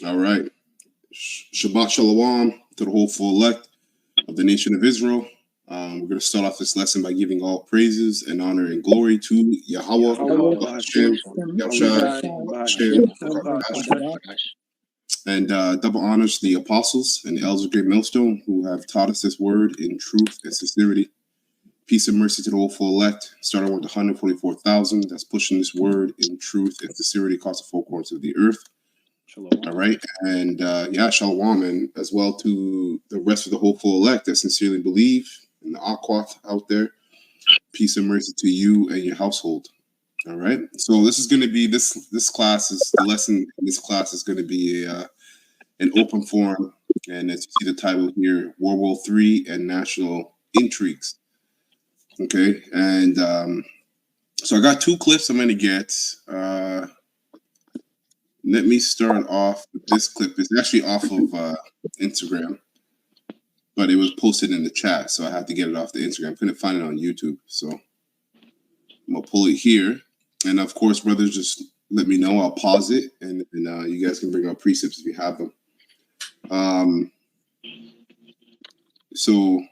All right. Shabbat Shalom to the whole full elect of the nation of Israel. We're going to start off this lesson by giving all praises and honor and glory to Yahweh, Hashem, Yahushua, and double honors the apostles and the elders of Great Millstone who have taught us this word in truth and sincerity. Peace and mercy to the whole full elect, starting with the 144,000 that's pushing this word in truth and sincerity across the four corners of the earth. Shalom. All right. And shalom, and as well to the rest of the whole full elect that sincerely believe in the Aquath out there. Peace and mercy to you and your household. All right. So this is going to be this class is the lesson in this class is going to be an open forum. And as you see the title here, WW3 and National Intrigues. Okay. And so I got two clips I'm going to get. Let me start off with this clip. It's actually off of Instagram, but it was posted in the chat, so I had to get it off the Instagram. Couldn't find it on YouTube, so I'm gonna pull it here. And of course, brothers, just let me know. I'll pause it, and you guys can bring up precepts if you have them. So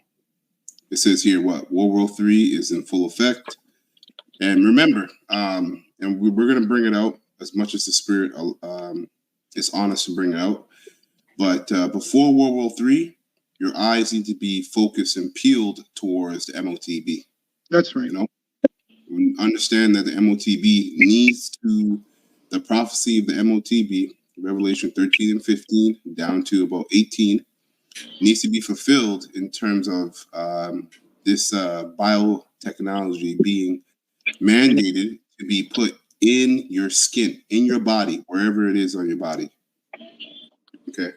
it says here what WW3 is in full effect, and remember, and we're gonna bring it out as much as the spirit is honest to bring it out. But before WW3, your eyes need to be focused and peeled towards the MOTB. That's right. You know, understand that the MOTB needs to, the prophecy of the MOTB, Revelation 13 and 15, down to about 18, needs to be fulfilled in terms of this biotechnology being mandated to be put in your skin, in your body, wherever it is on your body. Okay.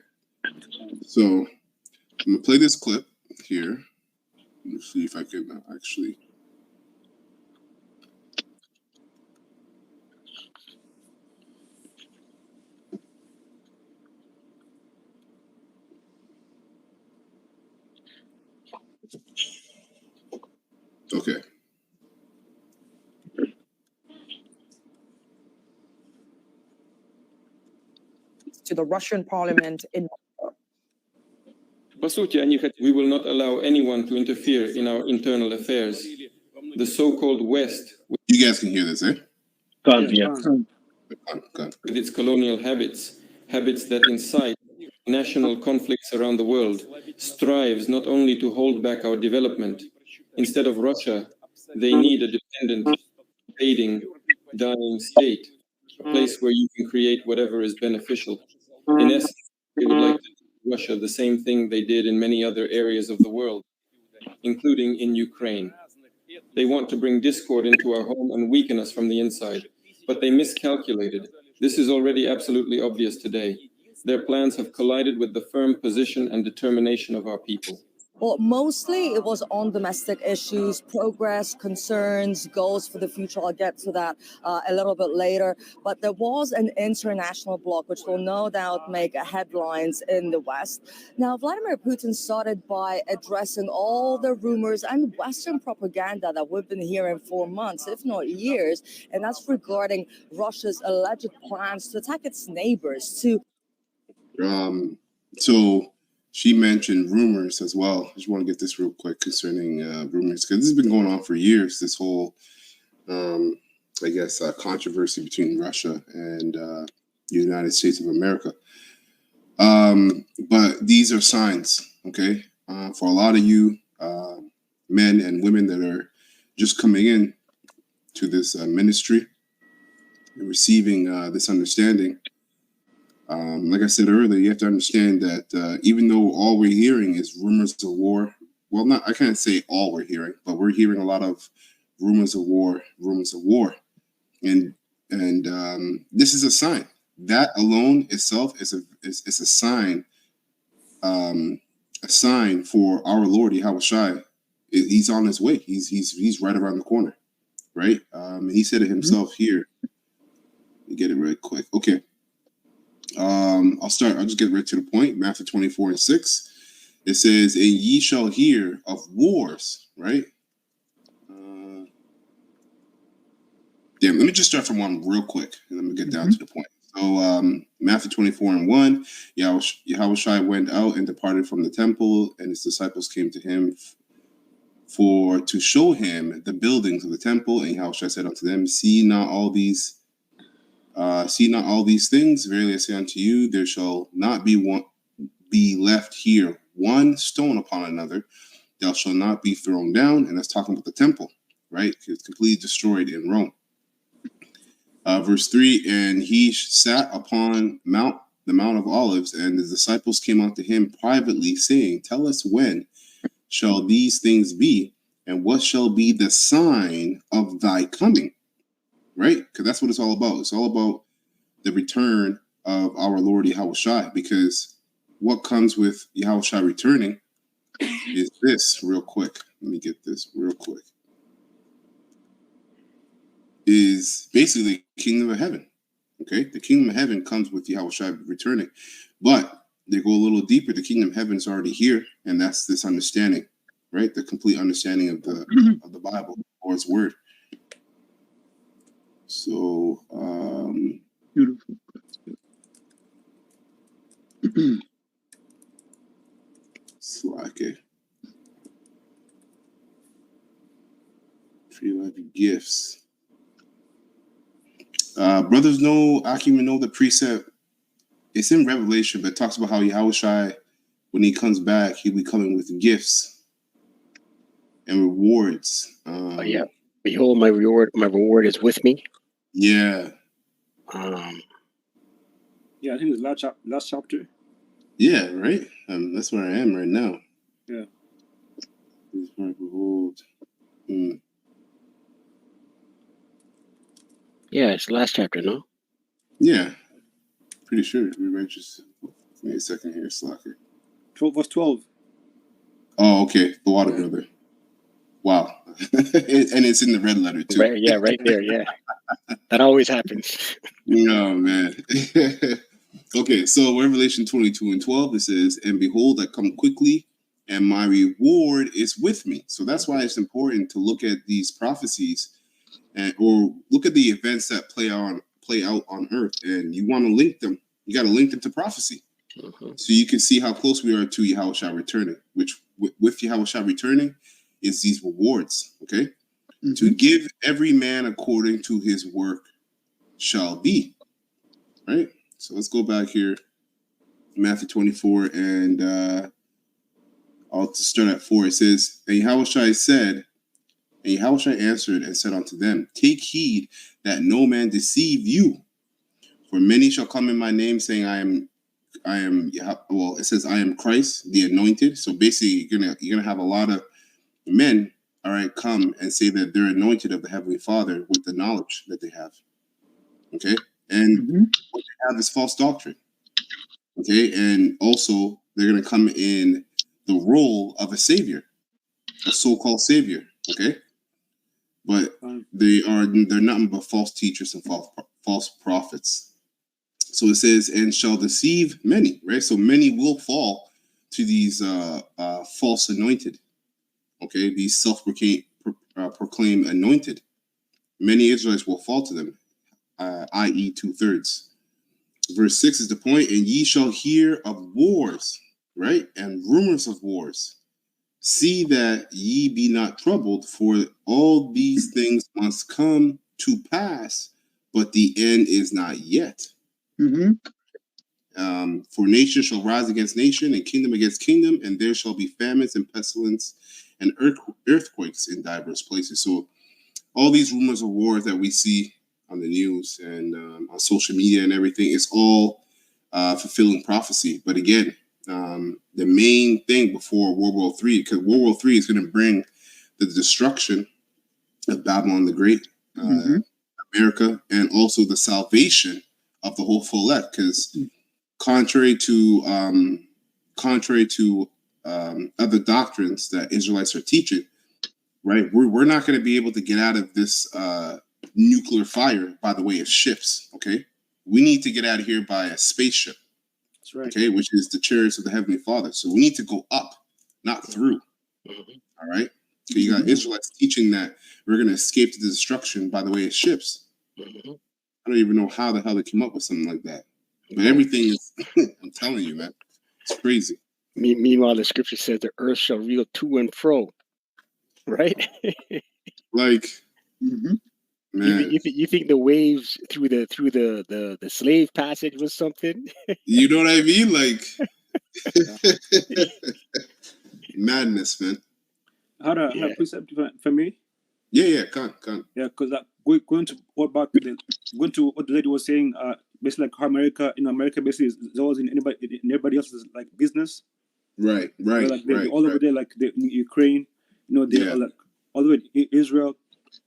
So I'm gonna play this clip here. Let's see if I can actually. Okay. To the Russian parliament in. По сути, we will not allow anyone to interfere in our internal affairs. The so-called West, you guys can hear this, eh? With its colonial habits that incite national conflicts around the world, strives not only to hold back our development. Instead of Russia, they need a dependent, fading, dying state, a place where you can create whatever is beneficial. In essence, they would like to do Russia the same thing they did in many other areas of the world, including in Ukraine. They want to bring discord into our home and weaken us from the inside, but they miscalculated. This is already absolutely obvious today. Their plans have collided with the firm position and determination of our people. Well, mostly it was on domestic issues, progress, concerns, goals for the future. I'll get to that a little bit later. But there was an international bloc, which will no doubt make headlines in the West. Now, Vladimir Putin started by addressing all the rumors and Western propaganda that we've been hearing for months, if not years, and that's regarding Russia's alleged plans to attack its neighbors. So she mentioned rumors as well. I just want to get this real quick concerning rumors, because this has been going on for years, this whole, controversy between Russia and the United States of America. But these are signs, okay, for a lot of you men and women that are just coming in to this ministry and receiving this understanding. Like I said earlier, you have to understand that even though all we're hearing is rumors of war, well, I can't say all we're hearing, but we're hearing a lot of rumors of war, and this is a sign. That alone itself is a sign, for our Lord Yahushua. He's on his way. He's right around the corner, right? And he said it himself here. Let me get it right quick. Okay. I'll just get right to the point. Matthew 24:6. It says, and ye shall hear of wars, right? Let me just start from one real quick, and then we'll get down to the point. So Matthew 24:1, Yahushua went out and departed from the temple, and his disciples came to him to show him the buildings of the temple. And Yahushua said unto them, See not all these things? Verily I say unto you, there shall not be left here one stone upon another that shall not be thrown down. And that's talking about the temple, right? It's completely destroyed in Rome. Verse 3, and he sat upon the Mount of Olives, and the disciples came unto him privately, saying, Tell us, when shall these things be, and what shall be the sign of thy coming? Right? Because that's what it's all about. It's all about the return of our Lord Yahushua, because what comes with Yahushua returning is this, real quick. Let me get this real quick. Is basically the kingdom of heaven. Okay, the kingdom of heaven comes with Yahushua returning, but they go a little deeper. The kingdom of heaven is already here, and that's this understanding, right? The complete understanding of the Bible or its word. So, Beautiful. Slake. Free life gifts. Brothers know, I can even know the precept. It's in Revelation, but it talks about how Yahushua, when he comes back, he'll be coming with gifts and rewards. Yeah. Behold, my reward is with me. Yeah. Yeah, I think it was last chapter. Yeah, right? That's where I am right now. Yeah. Behold. Yeah, it's the last chapter, no? Yeah. Pretty sure. We might just give me a second here, Slacker. 12 verse 12. Oh, okay. The water brother. Wow. And it's in the red letter too. Right, yeah, right there, yeah. That always happens. Oh man. Okay, so Revelation 22:12, it says, and behold, I come quickly, and my reward is with me. So that's why it's important to look at these prophecies or look at the events that play out on earth, and you want to link them. You got to link them to prophecy. So you can see how close we are to Yahushua returning, which with Yahushua returning is these rewards, okay? To give every man according to his work shall be, right? So let's go back here, Matthew 24, and I'll start at 4. It says, and Yahushua answered and said unto them, Take heed that no man deceive you, for many shall come in my name, saying, it says, I am Christ, the anointed. So basically, you're gonna have a lot of men, all right, come and say that they're anointed of the Heavenly Father with the knowledge that they have. Okay, and what they have is false doctrine. Okay, and also they're gonna come in the role of a savior, a so-called savior. Okay, but they're nothing but false teachers and false prophets. So it says, and shall deceive many, right? So many will fall to these false anointed, okay? These self-proclaimed anointed. Many Israelites will fall to them, i.e. 2/3. Verse 6 is the point, and ye shall hear of wars, right? And rumors of wars. See that ye be not troubled, for all these things must come to pass, but the end is not yet. For nation shall rise against nation, and kingdom against kingdom, and there shall be famines and pestilence and earthquakes in diverse places. So all these rumors of wars that we see on the news and on social media and everything, it's all fulfilling prophecy. But again, the main thing before World War III, because World War III is going to bring the destruction of Babylon the Great, America, and also the salvation of the whole full elect, because contrary to other doctrines that Israelites are teaching, right? We're not going to be able to get out of this nuclear fire by the way of ships. Okay, we need to get out of here by a spaceship. That's right. Okay, which is the chariots of the Heavenly Father. So we need to go up, not through. All right. So you got Israelites teaching that we're going to escape the destruction by the way of ships. I don't even know how the hell they came up with something like that. But everything is, I'm telling you, man, it's crazy. Meanwhile, the scripture says the earth shall reel to and fro, right? Like, Mm-hmm. man, You think the waves through the slave passage was something? you know what I mean? Like, madness, man. Had a Yeah. precept for me. Yeah, can't. Yeah, because going to what back to what the lady was saying. Basically, like how America basically is always in everybody else's like business. Right. Like they all over there, like in Ukraine, they're Yeah. like all the way in Israel.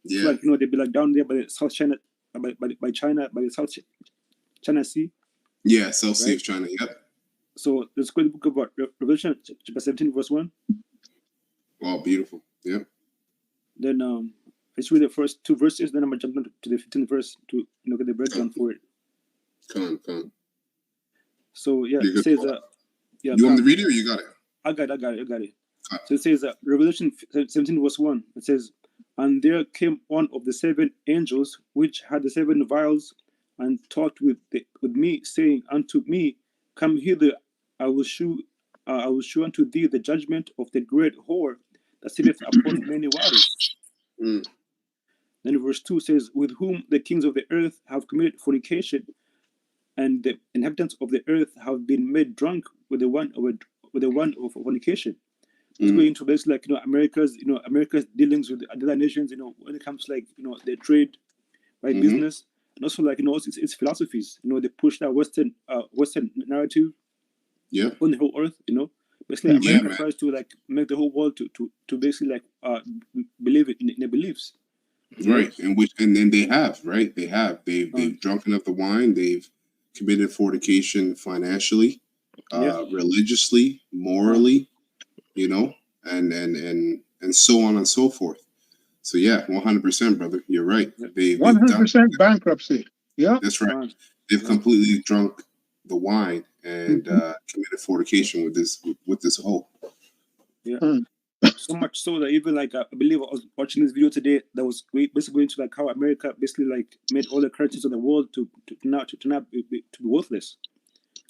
Yeah. So, like they'd be like down there by the South China, by China, by the South China Sea. Yeah, South Sea Right. of China. Yep. So let's go to the book of Revelation, chapter 17, verse 1. Oh, beautiful. Yep. Then let's read the first 2 verses. Then I'm gonna jump to the 15th verse to get the breakdown for it. Con. So yeah, You're it good. says yeah. You want me to read it or you got it? I got it. Con. So it says Revelation 17 verse 1. It says, and there came one of the 7 angels which had the 7 vials, and talked with me, saying unto me, come hither, I will shew unto thee the judgment of the great whore that sitteth upon many waters. Mm. Then verse 2 says, with whom the kings of the earth have committed fornication, and the inhabitants of the earth have been made drunk with the wine of fornication. Let's go into this, like America's dealings with other nations. When it comes to, like their trade, right, business, and also like also its philosophies. They push that Western narrative Yeah. on the whole earth. Basically, Yeah, America man. tries to like make the whole world to basically like believe in their beliefs. Right. And then they have, right? They've drunken up the wine. They've committed fornication financially, religiously, morally, and so on and so forth. So yeah, 100%, brother. You're right. They've 100% bankruptcy. Yeah. That's right. They've completely drunk the wine and committed fornication with this hoe. Yeah. So much so that even like I believe I was watching this video today that was basically going to like how America basically like made all the currencies of the world to not be worthless.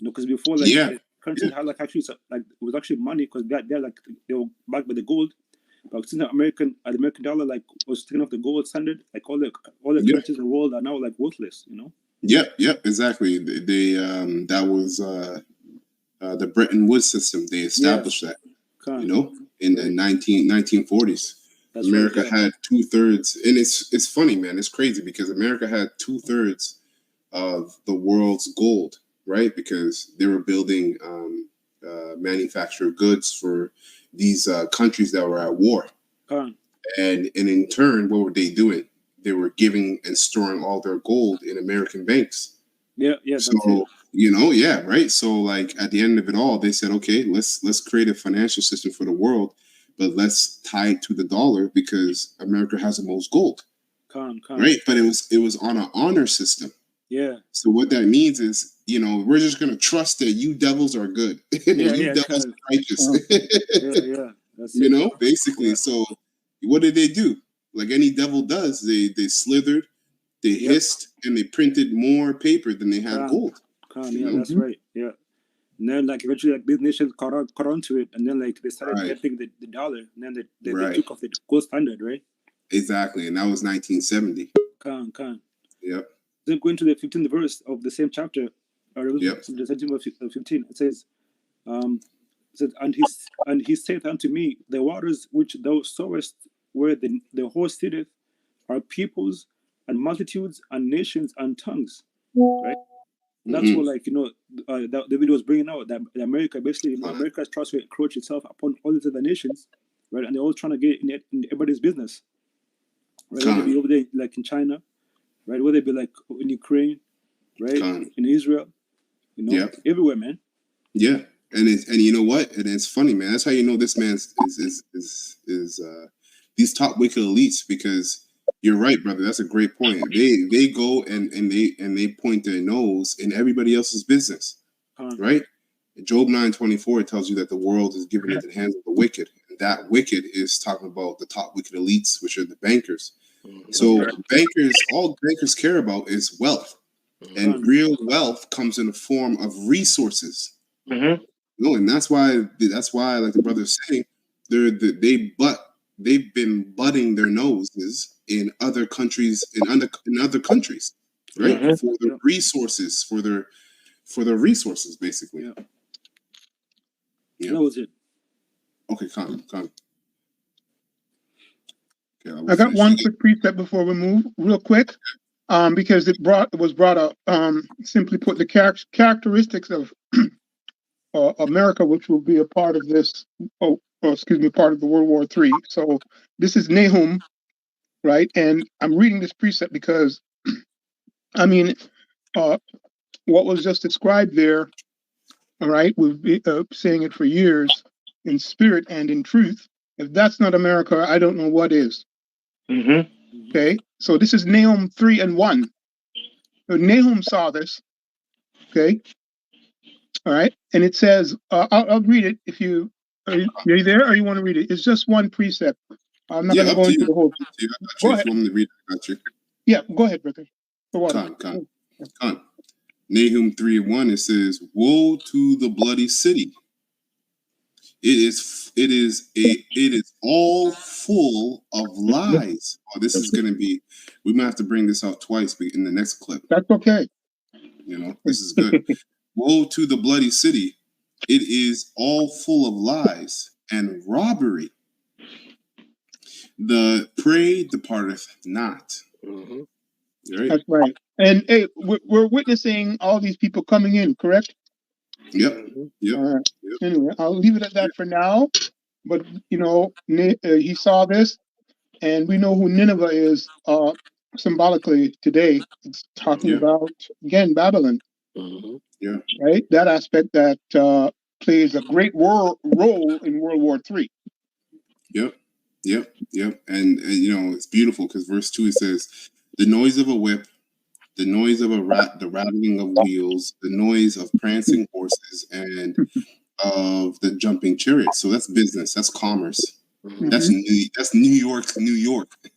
Because before like the currencies had like actually like it was actually money because they're like they were backed by the gold. But since the American dollar like was taking off the gold standard, like all the currencies in the world are now like worthless. Yep, exactly. They that was the Bretton Woods system. They established that. In the 1940s. That's America had 2/3, and it's funny, man. It's crazy because America had 2/3 of the world's gold, right? Because they were building manufactured goods for these countries that were at war. And in turn, what were they doing? They were giving and storing all their gold in American banks. Yeah. So right. So like at the end of it all, they said, okay, let's create a financial system for the world, but let's tie it to the dollar because America has the most gold. Right. But it was on an honor system. Yeah. So what that means is, we're just gonna trust that you devils are good. You devils are righteous. That's basically. Yeah. So what did they do? Like any devil does, they slithered, they hissed, and they printed more paper than they had gold. That's right. Yeah. And then like eventually like these nations caught on to it, and then like they started getting the dollar, and then they took off the gold standard, right? Exactly, and that was 1970. Yep. Then going to the 15th verse of the same chapter, the 17th verse 15, it says, and he said unto me, the waters which thou sawest where the horse sitteth are peoples and multitudes and nations and tongues, right? That's what like the video was bringing out that America basically America tries to encroach itself upon all these other nations, right? And they're all trying to get in everybody's business, right? Whether it be over there like in China, right? Whether it be like in Ukraine, right? In Israel, everywhere, man. Yeah, and you know what? And it's funny, man. That's how you know this man is these top wicked elites, because you're right, brother. That's a great point. They go and they point their nose in everybody else's business, right? Job 9:24 tells you that the world is given into the hands of the wicked, and that wicked is talking about the top wicked elites, which are the bankers. So all bankers care about is wealth, and real wealth comes in the form of resources. Mm-hmm. No, and that's why, like the brother's saying, they've been butting their noses in other countries, in other countries, right? Mhm. For the resources, for their resources, basically. Yeah. Yeah. That was it. Okay, come. Okay, I got one quick precept before we move, real quick, because it was brought up. Simply put, the characteristics of America, which will be a part of this. Part of the World War III. So this is Nahum, right? And I'm reading this precept because, I mean, what was just described there, all right, we've been saying it for years, in spirit and in truth. If that's not America, I don't know what is. Mm-hmm. Okay, so this is Nahum 3:1. So Nahum saw this. Okay, all right, and it says, I'll read it if you are you there, or you want to read it. It's just one precept. I'm not going to go into the whole. Go ahead. If you want me to read it, I got you. Yeah, go ahead, brother. Con. Nahum 3:1. It says, "Woe to the bloody city! It is all full of lies." Oh, this is going to be. We might have to bring this out twice in the next clip. That's okay. You know, this is good. Woe to the bloody city! It is all full of lies and robbery. The prey departeth not. Mm-hmm. Right? That's right. And hey, we're witnessing all these people coming in, correct? Yep. Mm-hmm. Yep. All right. Anyway, I'll leave it at that for now. But you know, he saw this, and we know who Nineveh is symbolically today. It's talking about again Babylon. Mm-hmm. Yeah. Right. That aspect that plays a great role in World War III. Yep. And you know, it's beautiful because verse 2 it says, "The noise of a whip, the noise of the rattling of wheels, the noise of prancing horses, and of the jumping chariots." So that's business. That's commerce. Mm-hmm. That's New York.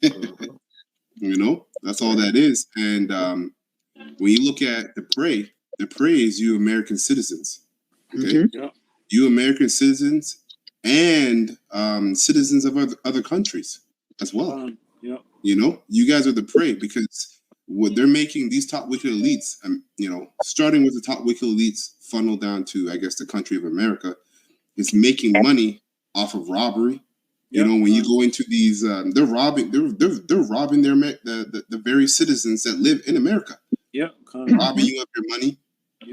Mm-hmm. You know, that's all that is. And when you look at the prey is you American citizens. Okay, Mm-hmm. you American citizens and citizens of other countries as well. You know, you guys are the prey because what they're making these top wicked elites, you know, starting with the top wicked elites, funnel down to, I guess, the country of America, is making money off of robbery. You know, when you go into these, they're robbing the very citizens that live in America. Robbing you of your money.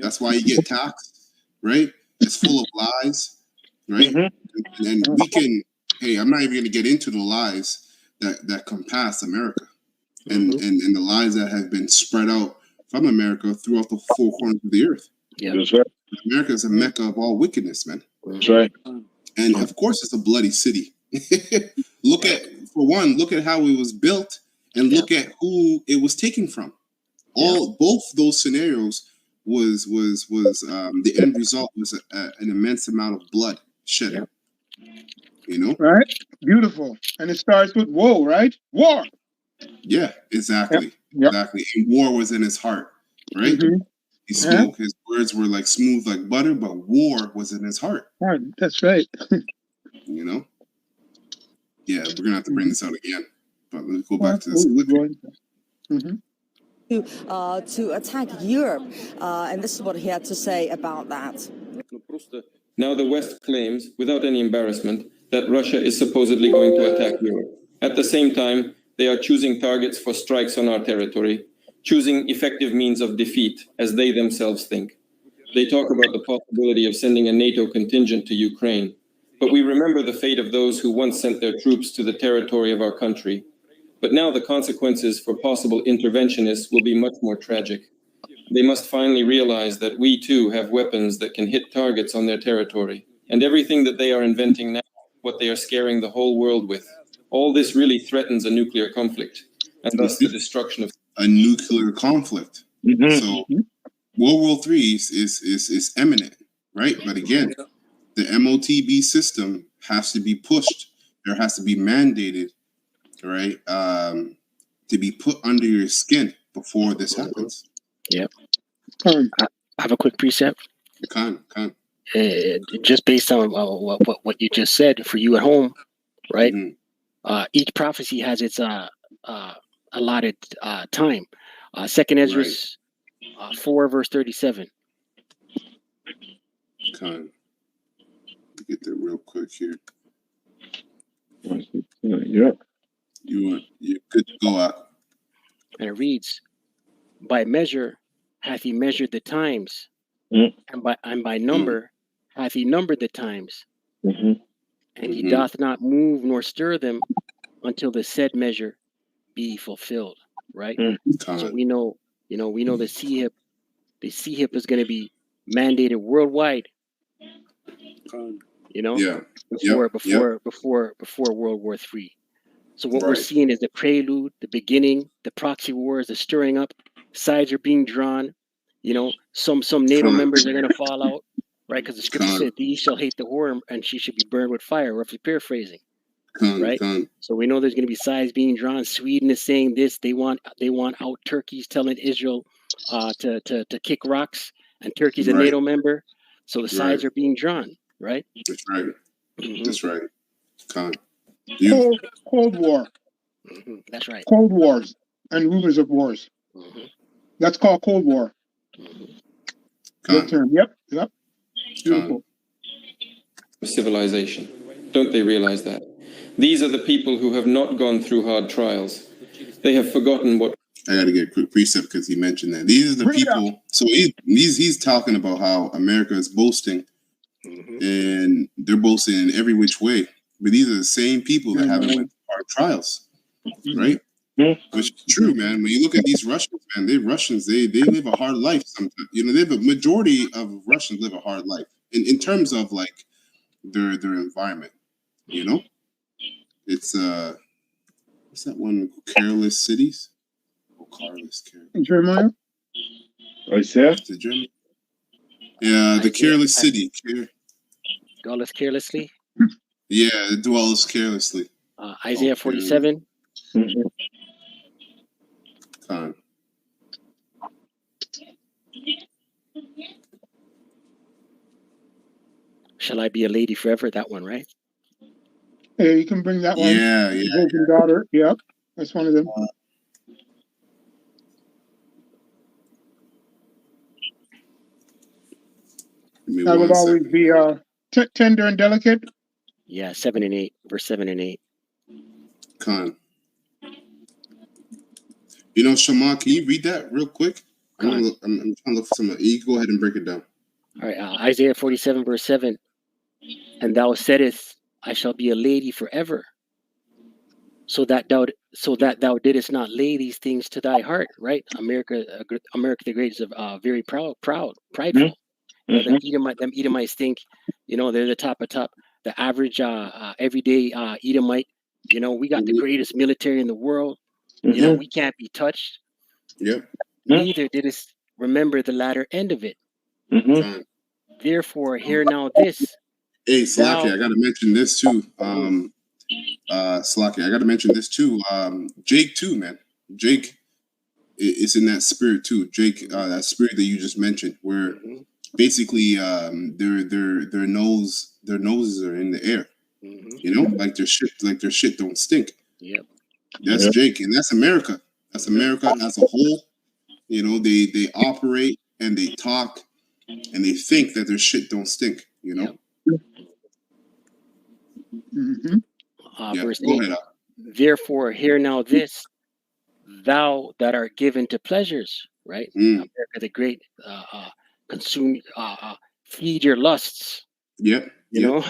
That's why you get taxed, right? It's full of lies, right? Mm-hmm. And we can. Hey, I'm not even going to get into the lies that come past America, and the lies that have been spread out from America throughout the four corners of the earth. Yeah, that's right. America is a mecca of all wickedness, man. That's right. And of course, it's a bloody city. Look at how it was built, and look at who it was taken from. Both those scenarios was the end result was an immense amount of blood shedding. You know, right? Beautiful, and it starts with woe, right? War. Yeah, exactly. Yep. Exactly. And war was in his heart, right? Mm-hmm. He spoke. His words were like smooth like butter, but war was in his heart. Right. That's right. You know. Yeah, we're gonna have to bring this out again. But let's go back to this. To attack Europe, and this is what he had to say about that. Now the West claims, without any embarrassment, that Russia is supposedly going to attack Europe. At the same time, they are choosing targets for strikes on our territory, choosing effective means of defeat, as they themselves think. They talk about the possibility of sending a NATO contingent to Ukraine, but we remember the fate of those who once sent their troops to the territory of our country. But now the consequences for possible interventionists will be much more tragic. They must finally realize that we too have weapons that can hit targets on their territory. And everything that they are inventing now, what they are scaring the whole world with, all this really threatens a nuclear conflict, and thus the destruction of a nuclear conflict. Mm-hmm. So World War III is imminent, right? But again, the MOTB system has to be pushed. There has to be mandated, right? To be put under your skin before this happens. Yep. Khan. I have a quick precept. Khan. Just based on what you just said for you at home, right? Mm-hmm. Each prophecy has its allotted time. Second Ezra 4 verse 37. Khan. Get that real quick here. Yeah. You're good to go out. And it reads, by measure hath he measured the times, Mm. and by number hath he numbered the times, Mm-hmm. and he doth not move nor stir them until the said measure be fulfilled. Right? Khan. So we know the C-HIP is going to be mandated worldwide. Khan. Before World War III. So what we're seeing is the prelude, the beginning, the proxy wars, the stirring up. Sides are being drawn. Some NATO members are going to fall out, right? Because the scripture said, "These shall hate the whore, and she should be burned with fire." Roughly paraphrasing, right? So we know there's going to be sides being drawn. Sweden is saying this; they want out. Turkey's telling Israel to kick rocks, and Turkey's a NATO member. So the sides are being drawn, right? That's right. Mm-hmm. That's right. Khan. Cold War. Mm-hmm. That's right. Cold Wars and rumors of wars. Mm-hmm. That's called Cold War. Mm-hmm. Good term. Yep. Beautiful. Civilization. Don't they realize that? These are the people who have not gone through hard trials. They have forgotten what. I got to get a quick precept because he mentioned that. These are the people. So he's talking about how America is boasting, and they're boasting in every which way. But these are the same people that haven't went through hard trials, right? Which is true, man. When you look at these Russians, man, they live a hard life sometimes. The majority of Russians live a hard life in terms of like their environment. It's what's that one? Careless Cities. Careless. Jeremiah. Isaiah. Is it German? Yeah, the Careless City. Dwelleth carelessly. Yeah, it dwells carelessly. Isaiah 47. Mm-hmm. Khan. Shall I be a lady forever? That one, right? Yeah, you can bring that one. Yeah. Virgin daughter. Yep, that's one of them. That would always be tender and delicate. Yeah, 7 and 8, verse 7 and 8. Khan. Shema, can you read that real quick? I'm trying to look for something. You go ahead and break it down. All right, Isaiah 47, verse 7. And thou saidest, I shall be a lady forever. So that thou didst not lay these things to thy heart, right? America the Great is very prideful. Mm-hmm. Them Edomites think, they're the top of top. The average everyday Edomite, we got the greatest military in the world. Mm-hmm. We can't be touched. Yep. Neither did us remember the latter end of it. Mm-hmm. Therefore, hear now this. Hey, Slacky, I got to mention this too. Slacky, I got to mention this too. Jake too, man. Jake is in that spirit too. Jake, that spirit that you just mentioned, where basically their noses are in the air. Like their shit don't stink. Yep. That's Jake, and that's America. That's America as a whole. They operate and they talk and they think that their shit don't stink. Yep. Verse 8. Therefore, hear now this, thou that art given to pleasures, right? America the Great, consume, feed your lusts. Yep. In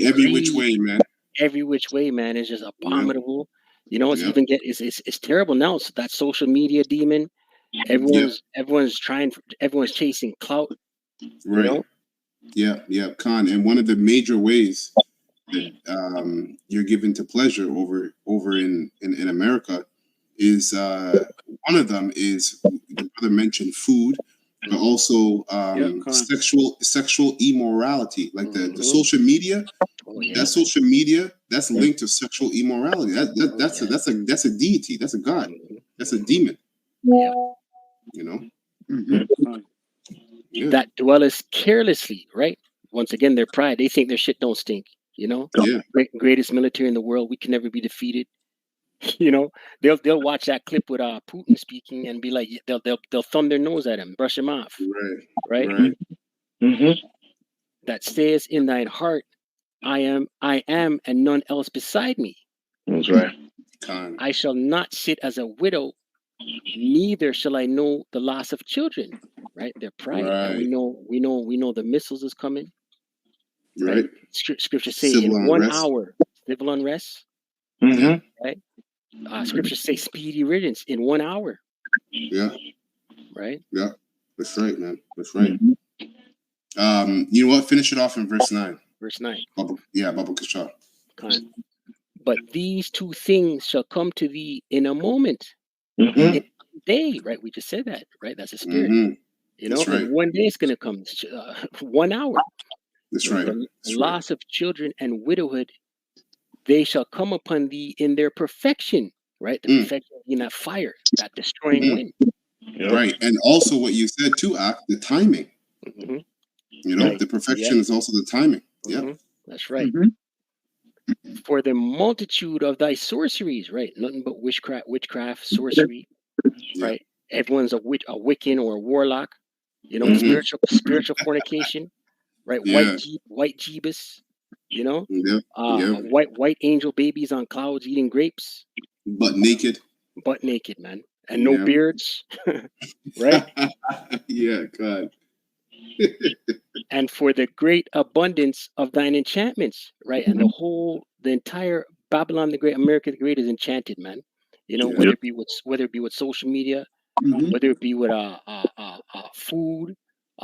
every which way, man. Every which way, man, is just abominable. It's even it's terrible now. So that social media demon, everyone's chasing clout. Right. Yeah. Khan, and one of the major ways that you're given to pleasure over in America is one of them is the brother mentioned food, but also sexual immorality, like the social media. That social media that's linked to sexual immorality. That's a deity. That's a god. That's a demon. Yeah. that dwelleth carelessly, right? Once again, their pride. They think their shit don't stink. You know, greatest military in the world. We can never be defeated. You know, they'll watch that clip with Putin speaking and be like, they'll thumb their nose at him, brush him off, right? That says in thine heart, I am, and none else beside me. That's right. I shall not sit as a widow, neither shall I know the loss of children. Right? Their pride. And we know the missiles is coming. Right? Scripture say civil in unrest. 1 hour, civil unrest. Right? Scripture say speedy riddance in 1 hour. Yeah. Right? Yeah. That's right, man. That's right. You know what? Finish it off in verse 9. Verse 9. Baba Kasha. But these two things shall come to thee in a moment. In a day, right? We just said that, right? That's a spirit. You know, and one day it's going to come, 1 hour. That's right. The loss of children and widowhood, they shall come upon thee in their perfection, right? The perfection in that fire, that destroying wind. Right. And also what you said too, the timing. You know, the perfection is also the timing. Yeah. That's right. For the multitude of thy sorceries, right? Nothing but witchcraft, sorcery, right? Everyone's a Wiccan or a warlock. You know, spiritual fornication, right? White Jeebus, you know, white angel babies on clouds eating grapes, butt naked, man, and no beards, right? God. And for the great abundance of thine enchantments, right? And the entire Babylon the Great, America the Great is enchanted, man. You know, whether it be with social media, whether it be with food,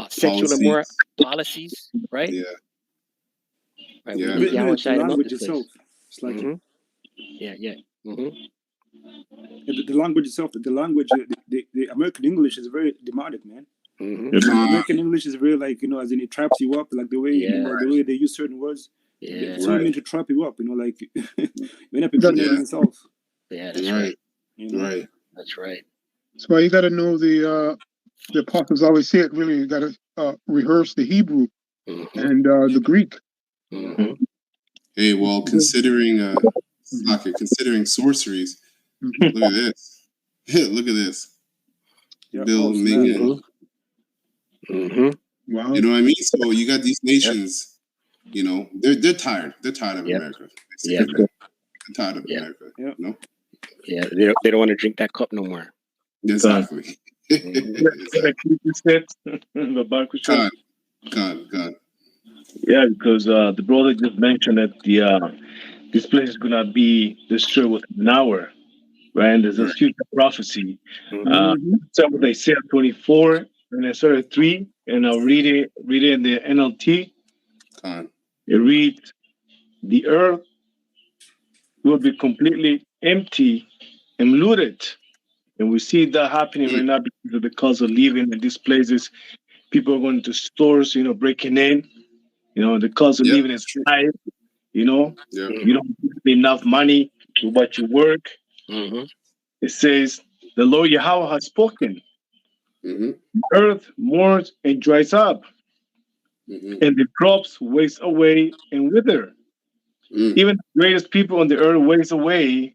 sexual immoral policies, right? Right. The language itself. It's like the language itself. The language. The American English is very demonic, man. American English is very, like, you know, as in it traps you up, like the way the way they use certain words. It's really meant to trap you up, you know, like you end up imprisoning yourself. Yeah, that's right. You know? Right. That's right. That's why you got to know the apostles always say it. Really, you got to rehearse the Hebrew and the Greek. Hey, well, considering sorceries, look at this. Look at this. Bill Megan. Wow. You know what I mean? So you got these nations, you know, they're tired. They're tired of America. They're tired of America. You know? Yeah, they don't want to drink that cup no more. Exactly. God. Yeah, because the brother just mentioned that this place is gonna be destroyed within an hour, right? And there's a future prophecy. So Isaiah 24 and Isaiah 3, and I'll read it in the NLT. It reads, "The earth will be completely empty and looted." And we see that happening right now because of the cost of living in these places. People are going to stores, you know, breaking in. You know, the cost of living is high. You know, you don't have enough money to what you work. It says, "The Lord Yahweh has spoken. The earth mourns and dries up, and the crops waste away and wither. Even the greatest people on the earth waste away.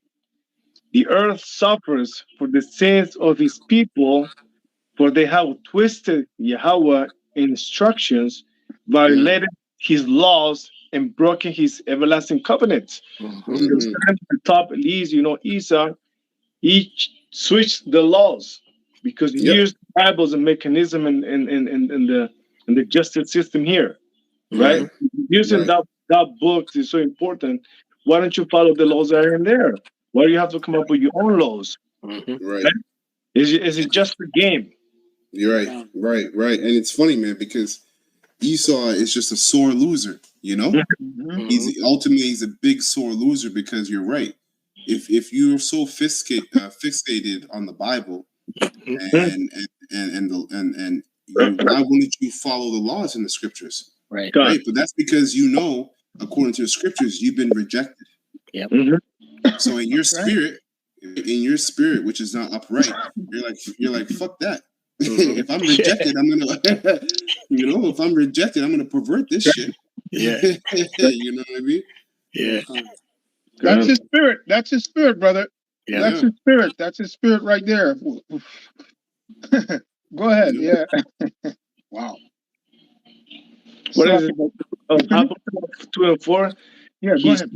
The earth suffers for the sins of his people, for they have twisted Yahweh's instructions, violated his laws, and broken his everlasting covenant." The top leads, you know, Esau, he switched the laws because he used the Bible as a mechanism in the justice system here, right? Using that book is so important. Why don't you follow the laws that are in there? Why do you have to come up with your own laws? Right? Is it just a game? You're right. And it's funny, man, because Esau is just a sore loser, you know? He's a big sore loser because you're right. If you're so fixated on the Bible and why wouldn't you follow the laws in the scriptures? Right. But that's because, you know, according to the scriptures, you've been rejected. So in your spirit, which is not upright, you're like, fuck that. If I'm rejected, I'm gonna, if I'm rejected, I'm gonna pervert this shit. Yeah. You know what I mean? Yeah. That's his spirit. That's his spirit, brother. Yeah. That's his spirit. That's his spirit right there. Go ahead. Yeah. Wow. What So, is it? Habakkuk 2 and 4. Yeah, go ahead.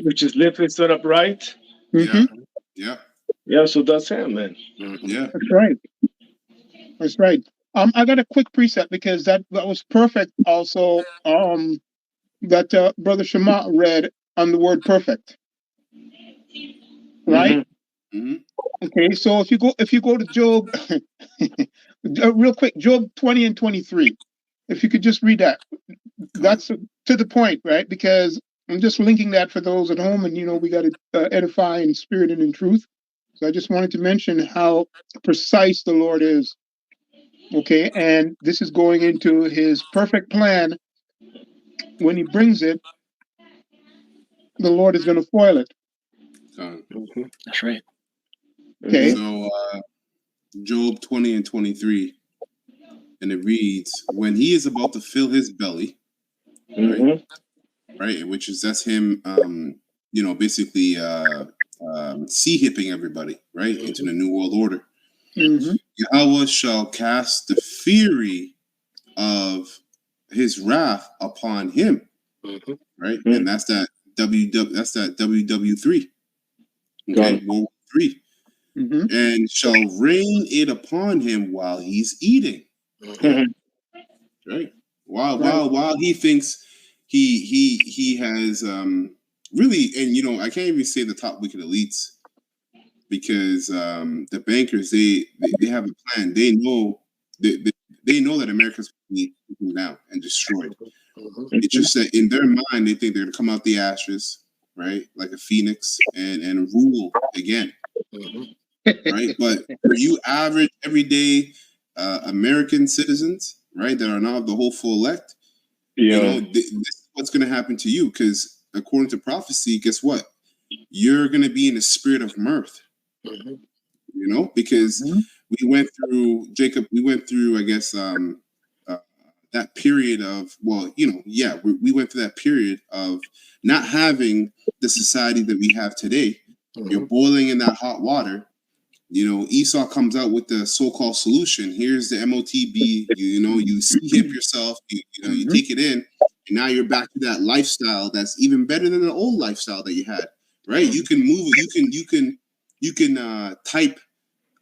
Which is lifted, stood upright. Yeah. Yeah. Yeah, so that's him, man. Yeah. That's right. That's right. I got a quick precept because that was perfect. Also, that Brother Shema read on the word perfect. Right. Mm-hmm. Okay. So if you go to Job, real quick, Job 20 and 23. If you could just read that, that's to the point, right? Because I'm just linking that for those at home, and we got to edify in spirit and in truth. So I just wanted to mention how precise the Lord is. Okay, and this is going into his perfect plan. When he brings it, the Lord is going to foil it. That's right. Okay. So Job 20 and 23, and it reads, when he is about to fill his belly, right, which is that's him, basically sea hipping everybody, right, into the new world order. Yahweh shall cast the fury of his wrath upon him, right, and that's that WW3, okay, World War III, and shall rain it upon him while he's eating, right, while he thinks he has really, and I can't even say the top wicked elites, because the bankers they have a plan. They know that America's going to be taken down and destroyed. It's just that in their mind they think they're going to come out the ashes, right, like a phoenix, and rule again, right? But for you average everyday American citizens, right, that are not the hopeful elect, this is what's going to happen to you, because according to prophecy, guess what? You're going to be in a spirit of mirth, because we went through, Jacob, I guess, that period of, we went through that period of not having the society that we have today. You're boiling in that hot water. Esau comes out with the so-called solution. Here's the MOTB. You hip yourself. You take it in, and now you're back to that lifestyle that's even better than the old lifestyle that you had. Right? You can move. You can type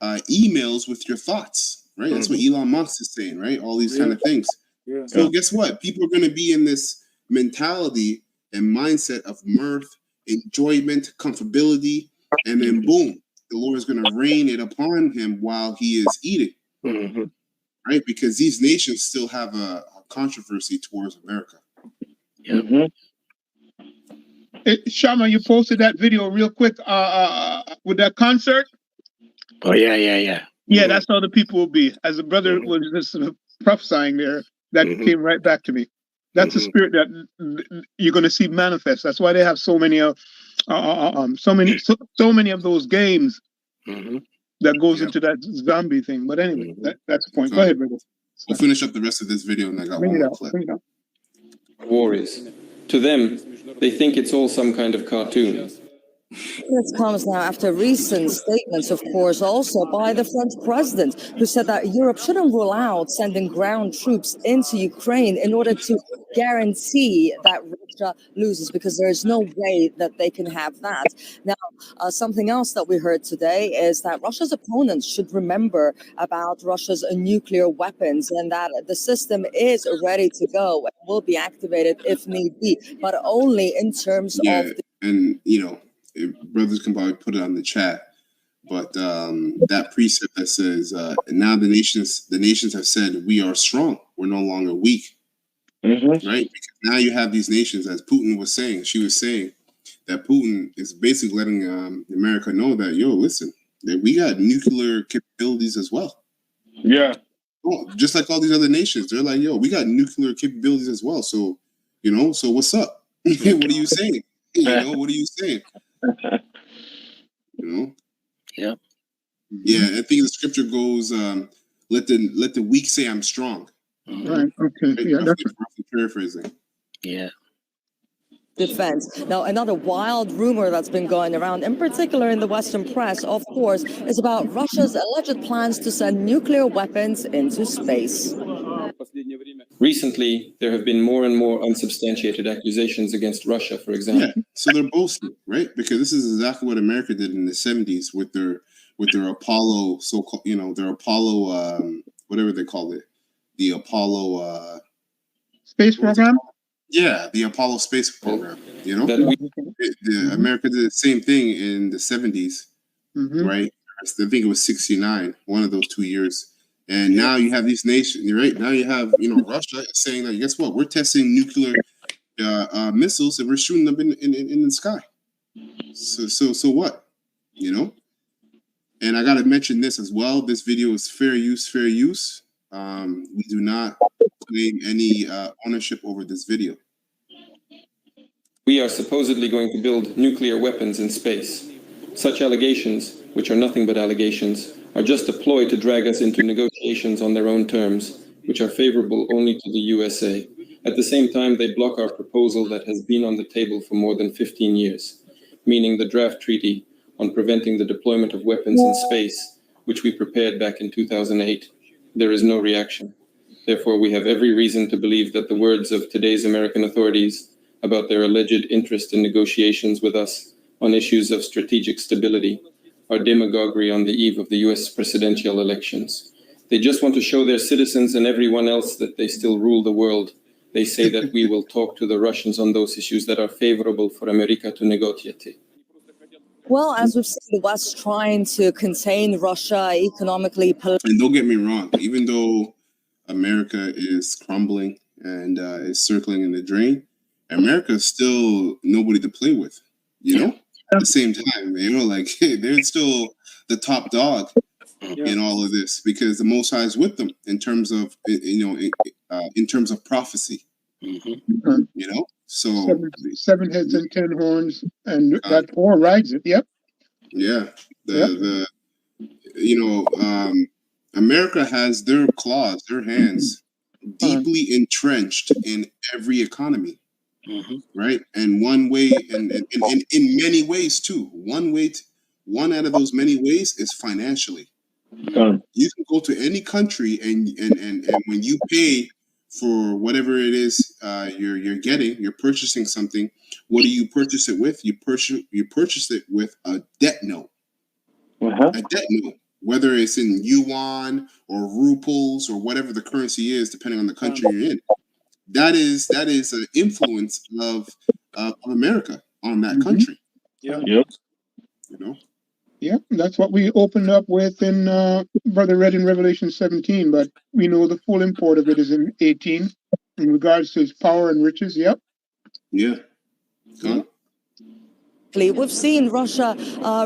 emails with your thoughts. Right? That's what Elon Musk is saying. Right? All these kind of things. Yeah. So guess what? People are going to be in this mentality and mindset of mirth, enjoyment, comfortability, and then boom. The Lord is going to rain it upon him while he is eating, right? Because these nations still have a controversy towards America. Shama, you posted that video real quick with that concert. Oh yeah. Yeah, that's how the people will be. As the brother was just prophesying there, that came right back to me. That's the spirit that you're going to see manifest. That's why they have so many so many of those games that goes into that zombie thing. But anyway, that's the point. Go ahead, brother. We'll finish up the rest of this video, and I got one more clip. Warriors. To them, they think it's all some kind of cartoon. This comes now after recent statements, of course, also by the French president, who said that Europe shouldn't rule out sending ground troops into Ukraine in order to guarantee that Russia loses, because there is no way that they can have that. Now, something else that we heard today is that Russia's opponents should remember about Russia's nuclear weapons, and that the system is ready to go and will be activated if need be, but only in terms of... And, brothers can probably put it on the chat, but that precept that says, now the nations have said, we are strong, we're no longer weak, right? Because now you have these nations, as Putin was saying, she was saying that Putin is basically letting America know that, listen, that we got nuclear capabilities as well. Yeah. Just like all these other nations, they're like, we got nuclear capabilities as well. So, so what's up? What are you saying? What are you saying? Yeah. Yeah, I think the scripture goes, let the weak say I'm strong. Right. Okay. Right? Yeah. That's Roughly paraphrasing. Yeah. Defense. Now, another wild rumor that's been going around, in particular in the Western press, of course, is about Russia's alleged plans to send nuclear weapons into space. Recently, there have been more and more unsubstantiated accusations against Russia, for example. Yeah, so they're boasting, right? Because this is exactly what America did in the 70s with their Apollo, so-called, their Apollo, whatever they call it, the Apollo space program. Yeah, the Apollo space program. Mm-hmm. America did the same thing in the 70s, right? I think it was 69, one of those 2 years. And now you have these nations, right? Now you have, Russia saying that, guess what? We're testing nuclear missiles and we're shooting them in the sky. So what? And I got to mention this as well. This video is fair use. We do not claim any ownership over this video. We are supposedly going to build nuclear weapons in space. Such allegations, which are nothing but allegations, are just a ploy to drag us into negotiations on their own terms, which are favorable only to the USA. At the same time, they block our proposal that has been on the table for more than 15 years, meaning the draft treaty on preventing the deployment of weapons in space, which we prepared back in 2008. There is no reaction. Therefore, we have every reason to believe that the words of today's American authorities about their alleged interest in negotiations with us on issues of strategic stability are demagoguery on the eve of the US presidential elections. They just want to show their citizens and everyone else that they still rule the world. They say that we will talk to the Russians on those issues that are favorable for America to negotiate. Well, as we've seen the West trying to contain Russia economically, and don't get me wrong, even though America is crumbling and is circling in the drain, America is still nobody to play with, At the same time, they're still the top dog in all of this because the Most High is with them in terms of, in terms of prophecy, So 7 heads and 10 horns, and that 4 rides it. Yep. Yeah. America has their claws, their hands deeply entrenched in every economy. Right, and one way, and in many ways too. One out of those many ways is financially. You can go to any country, and when you pay for whatever it is you're purchasing something. What do you purchase it with? You purchase it with a debt note. A debt note, whether it's in yuan or rubles or whatever the currency is, depending on the country you're in. That is an influence of America on that country. Yeah. Yeah, that's what we opened up with in Brother read in Revelation 17, but we know the full import of it is in 18 in regards to his power and riches. Yep. Yeah. We've seen Russia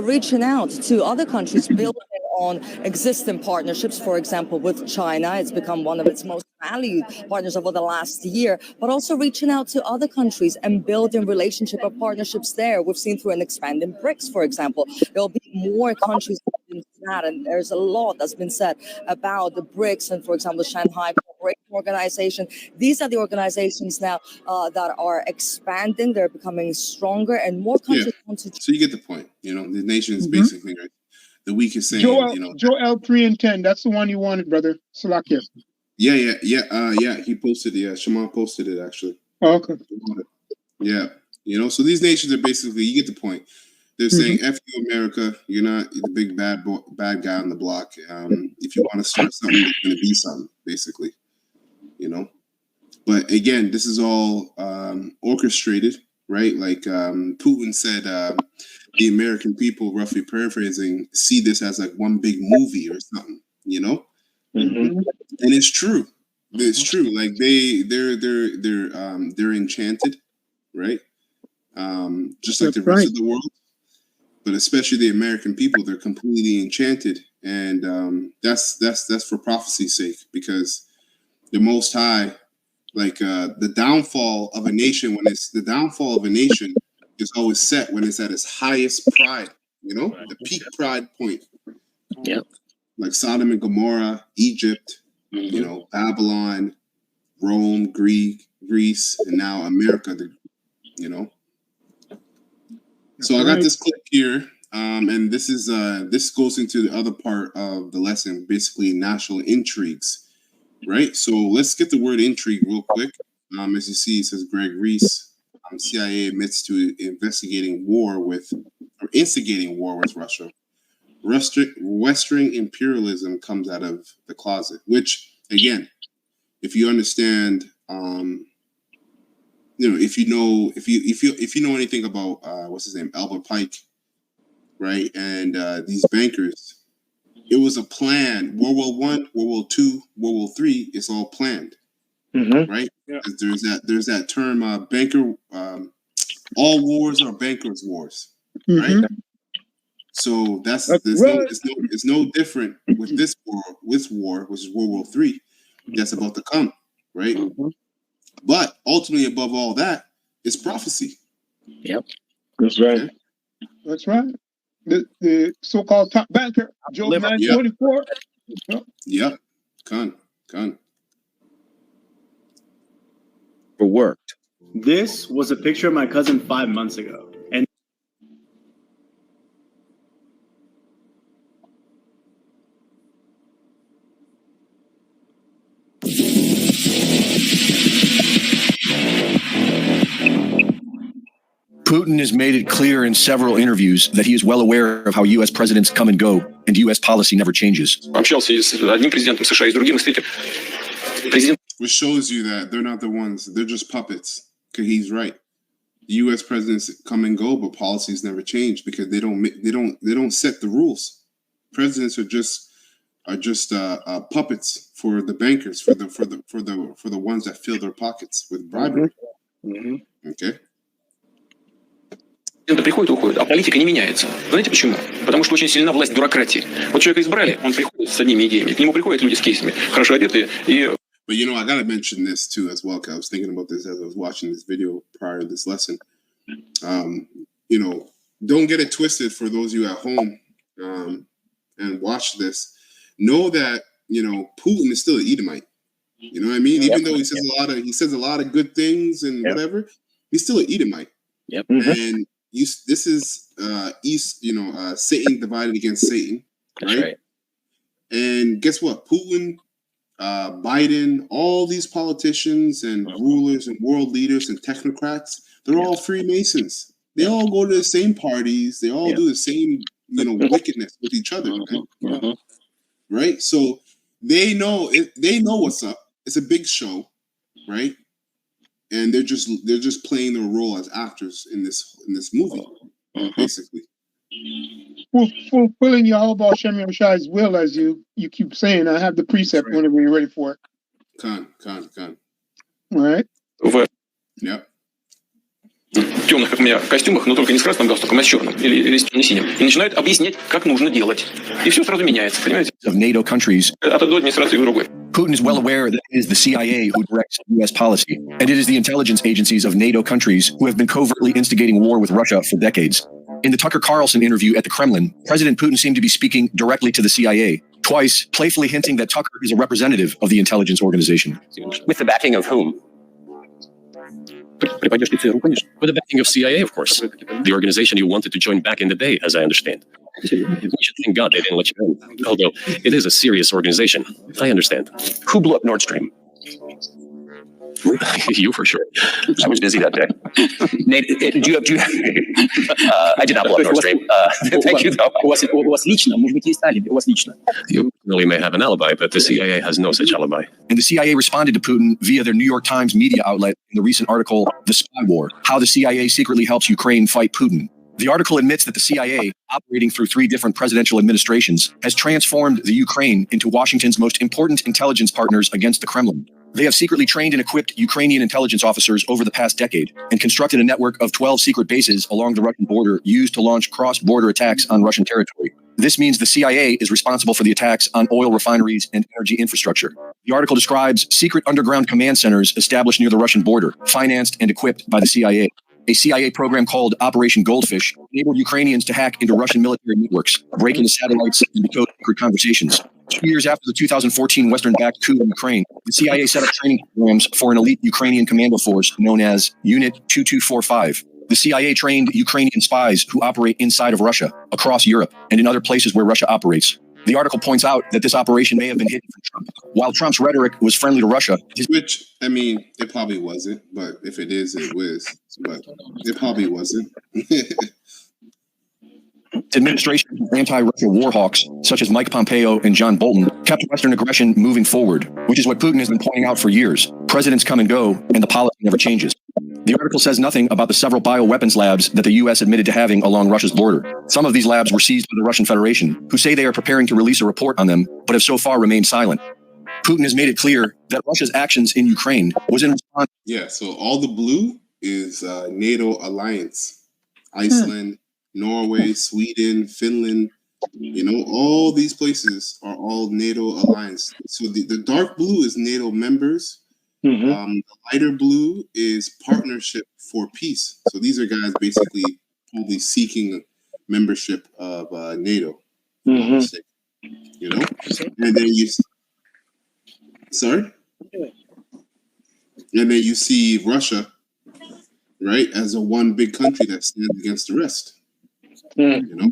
reaching out to other countries, building on existing partnerships, for example, with China. It's become one of its most valued partners over the last year, but also reaching out to other countries and building relationship or partnerships there. We've seen through an expanding BRICS, for example. There'll be more countries into that, and there's a lot that's been said about the BRICS and, for example, the Shanghai Cooperation Organization. These are the organizations now that are expanding. They're becoming stronger, and more countries want to. So you get the point. The nation is basically right. The weakest saying, Joel 3 and 10. That's the one you wanted, Brother Salakia. Yeah. He posted. Yeah, Shema posted it actually. Oh, okay. Yeah. So these nations are basically, you get the point. They're saying, "F you, America. You're not the big bad guy on the block. If you want to start something, it's going to be something, basically." But again, this is all orchestrated, right? Like Putin said, the American people, roughly paraphrasing, see this as like one big movie or something, And it's true. It's true. Like they're enchanted, right? Just like the rest of the world, but especially the American people, they're completely enchanted, and that's for prophecy's sake, because the Most High, like the downfall of a nation, is always set when it's at its highest pride, the peak pride point. Yep. like Sodom and Gomorrah, Egypt, you know, Babylon, Rome, Greece, and now America, you know. So I got this clip here, and this is this goes into the other part of the lesson, basically national intrigues, right? So let's get the word intrigue real quick. As you see, it says Greg Reese, CIA admits to instigating war with Russia. Western imperialism comes out of the closet, which again, if you understand, you know, if you know anything about what's his name, Albert Pike, right, and these bankers, it was a plan. World War I, World War II, World War III. It's all planned, right? Yeah. There's that term, banker. All wars are bankers' wars, right? So it's no different with this war, which is World War III, that's about to come, right? But ultimately, above all that, it's prophecy. Yep, that's right. Okay? That's right. The so-called top banker, Job 9:24. Yep. Con. Worked. This was a picture of my cousin 5 months ago. And Putin has made it clear in several interviews that he is well aware of how U.S. presidents come and go, and U.S. policy never changes. Which shows you that they're not the ones; they're just puppets. Because he's right. The U.S. presidents come and go, but policies never change because they don't set the rules. Presidents are just puppets for the bankers, for the ones that fill their pockets with bribery. Okay. Приходит и уходит, а политика не меняется. Знаете почему? Потому что очень сильна власть бюрократии. Вот человека избрали, он приходит с одними идеями, к нему приходят люди с кейсами, хорошо одетые и... But you know, I gotta mention this too as well, because I was thinking about this as I was watching this video prior to this lesson. You know, don't get it twisted for those of you at home and watch this. Know that, you know, Putin is still an Edomite. You know what I mean? Even though he says a lot of good things and whatever, he's still an Edomite. Yep. And this is Satan divided against Satan, right? And guess what? Putin, Biden, all these politicians and rulers and world leaders and technocrats, they're all Freemasons. They all go to the same parties. They all do the same, you know, wickedness with each other, right? So they know what's up. It's a big show, right? And they're just playing their role as actors in this movie, basically. Fulfilling Yahweh Shem Yoshai's will, as you keep saying. I have the precept whenever you're ready for it. Con. All right. Yep. В темных, как у меня, костюмах, но только не с красным галстуком, а с черным или с темно-синим. И начинают объяснять, как нужно делать. И все сразу меняется, понимаете? Of NATO countries. От одной администрации к другой. Putin is well aware that it is the CIA who directs U.S. policy, and it is the intelligence agencies of NATO countries who have been covertly instigating war with Russia for decades. In the Tucker Carlson interview at the Kremlin, President Putin seemed to be speaking directly to the CIA, twice playfully hinting that Tucker is a representative of the intelligence organization. With the backing of whom? With the backing of CIA, of course. The organization you wanted to join back in the day, as I understand. We should thank God they didn't let you in. Although it is a serious organization. I understand. Who blew up Nord Stream? You for sure. I was busy that day. Nate, I did not blow up Nord Stream. Thank you, though. You really may have an alibi, but the CIA has no such alibi. And the CIA responded to Putin via their New York Times media outlet in the recent article, The Spy War, How the CIA Secretly Helps Ukraine Fight Putin. The article admits that the CIA, operating through 3 different presidential administrations, has transformed the Ukraine into Washington's most important intelligence partners against the Kremlin. They have secretly trained and equipped Ukrainian intelligence officers over the past decade and constructed a network of 12 secret bases along the Russian border used to launch cross-border attacks on Russian territory. This means the CIA is responsible for the attacks on oil refineries and energy infrastructure. The article describes secret underground command centers established near the Russian border, financed and equipped by the CIA. a CIA program called Operation Goldfish enabled Ukrainians to hack into Russian military networks, break into satellites, and decode secret conversations. 2 years after the 2014 Western-backed coup in Ukraine, the CIA set up training programs for an elite Ukrainian commando force known as Unit 2245. The CIA trained Ukrainian spies who operate inside of Russia, across Europe, and in other places where Russia operates. The article points out that this operation may have been hidden from Trump. While Trump's rhetoric was friendly to Russia, which, I mean, it probably wasn't, but if it is, it was. But it probably wasn't. administration's anti-Russia war hawks, such as Mike Pompeo and John Bolton, kept Western aggression moving forward, which is what Putin has been pointing out for years. Presidents come and go, and the policy never changes. The article says nothing about the several bioweapons labs that the U.S. admitted to having along Russia's border. Some of these labs were seized by the Russian Federation, who say they are preparing to release a report on them, but have so far remained silent. Putin has made it clear that Russia's actions in Ukraine was in response. Yeah, so all the blue is NATO alliance. Iceland, Norway, Sweden, Finland, you know, all these places are all NATO alliance. So the dark blue is NATO members. The lighter blue is partnership for peace. So these are guys basically probably seeking membership of NATO. You know, and then and then you see Russia, right, as a one big country that stands against the rest. You know.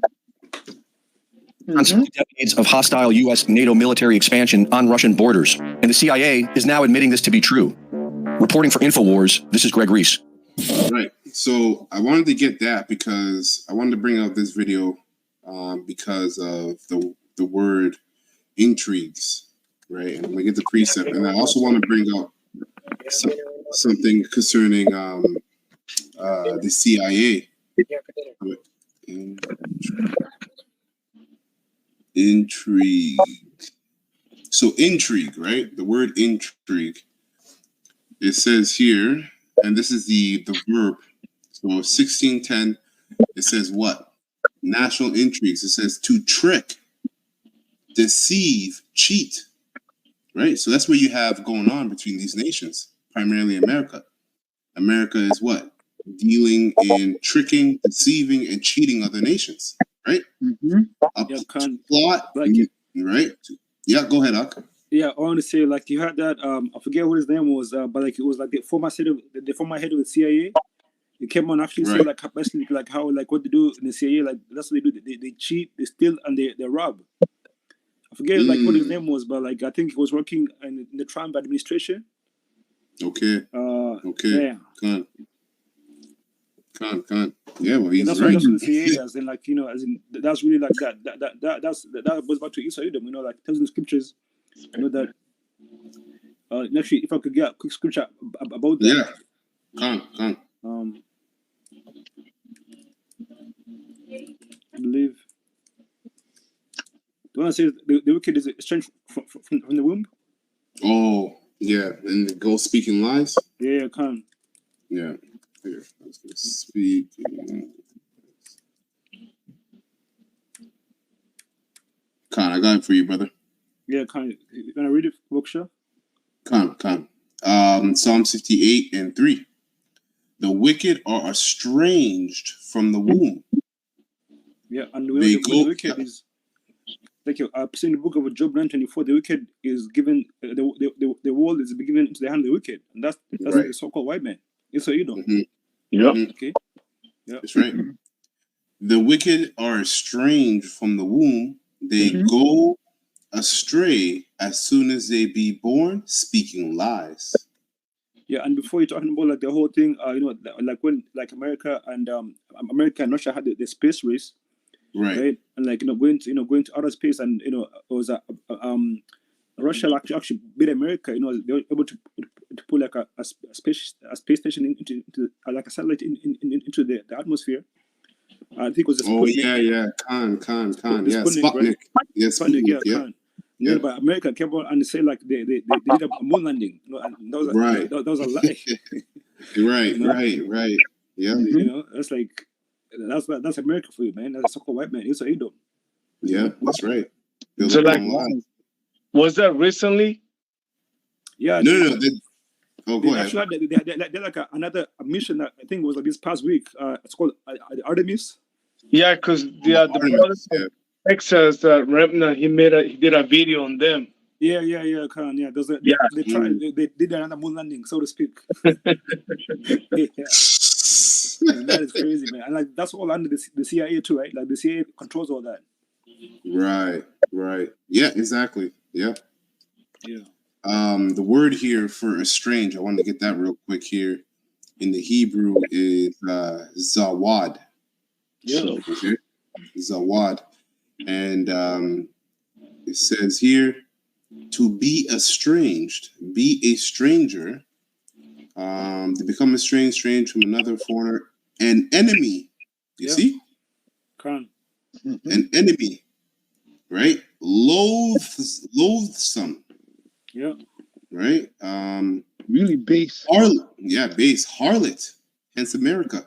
Decades of hostile U.S. NATO military expansion on Russian borders, and the CIA is now admitting this to be true. Reporting for InfoWars, this is Greg Reese. Right. So I wanted to get that because I wanted to bring up this video because of the word intrigues, right? And I'm gonna get the precept, and I also want to bring up something concerning the CIA. Intrigue. So intrigue, right? The word intrigue. It says here, and this is the verb. So 1610, it says what? National intrigues. It says to trick, deceive, cheat. Right? So that's what you have going on between these nations, primarily America. America is what? Dealing in tricking, deceiving, and cheating other nations. Right? A plot, right? Yeah, go ahead, Ak. Yeah, I want to say, like, you had that, I forget what his name was, but like it was like the former head of the CIA. He came on actually say like basically like how like what they do in the CIA, like that's what they do. They cheat, they steal, and they rob. I forget like what his name was, but like I think he was working in the Trump administration. Okay. Yeah. Con. Yeah, well, he's that's right. That's what the CIA does, and like, you know, as in that's really like that goes back to Esau Edom, you know, like tells in the scriptures, you know that. Actually, if I could get a quick scripture about that. Yeah. Con. I believe. The one that says the wicked is estranged from the womb. Oh, yeah, and the ghost speaking lies. Yeah, con. Yeah. Here, I was gonna speak. Con, I got it for you, brother. Yeah, con. You gonna read it, Boksha? Con. Psalm 68 and 3. The wicked are estranged from the womb. Yeah, and the wicked is like I've seen the book of Job 9:24. The wicked is given the world is given into the hand of the wicked, and that's right. The so-called white man. It's so you know. Okay. Yeah. That's right. The wicked are estranged from the womb. They go astray as soon as they be born, speaking lies. Yeah, and before you're talking about like the whole thing, you know, like when like America and Russia had the space race, right? And like, you know, going to outer space, and you know, it was Russia actually beat America. You know, they were able to put like a space station into like a satellite into the atmosphere. I think it was a Sputnik. Con. Yeah, Sputnik. Yes, Sputnik. Yeah. Yeah, but America came out and say like they did a moon landing. You know, and that was a lie. Right. You know? Right. Yeah. You know, that's like that's America for you, man. That's a so-called white man. It's a Edom. Yeah, that's right. So like, was that recently? Yeah. No. Oh, They go ahead. actually they're like another mission that I think was like this past week. It's called Artemis. Yeah, because the brother from Texas, Remna, he did a video on them. Yeah, Khan. Yeah, they tried. They did another moon landing, so to speak. Yeah, that is crazy, man. And like that's all under the CIA too, right? Like the CIA controls all that. Right. Yeah, exactly. Yeah. Yeah. The word here for estranged, I want to get that real quick here. In the Hebrew is zawad. Yeah. Okay. Zawad. And it says here to be estranged, be a stranger, to become estranged, strange from another foreigner, an enemy. You see? Khan. An enemy, right? Loathsome. Yeah. Right? Really base. Base. Harlot, hence America.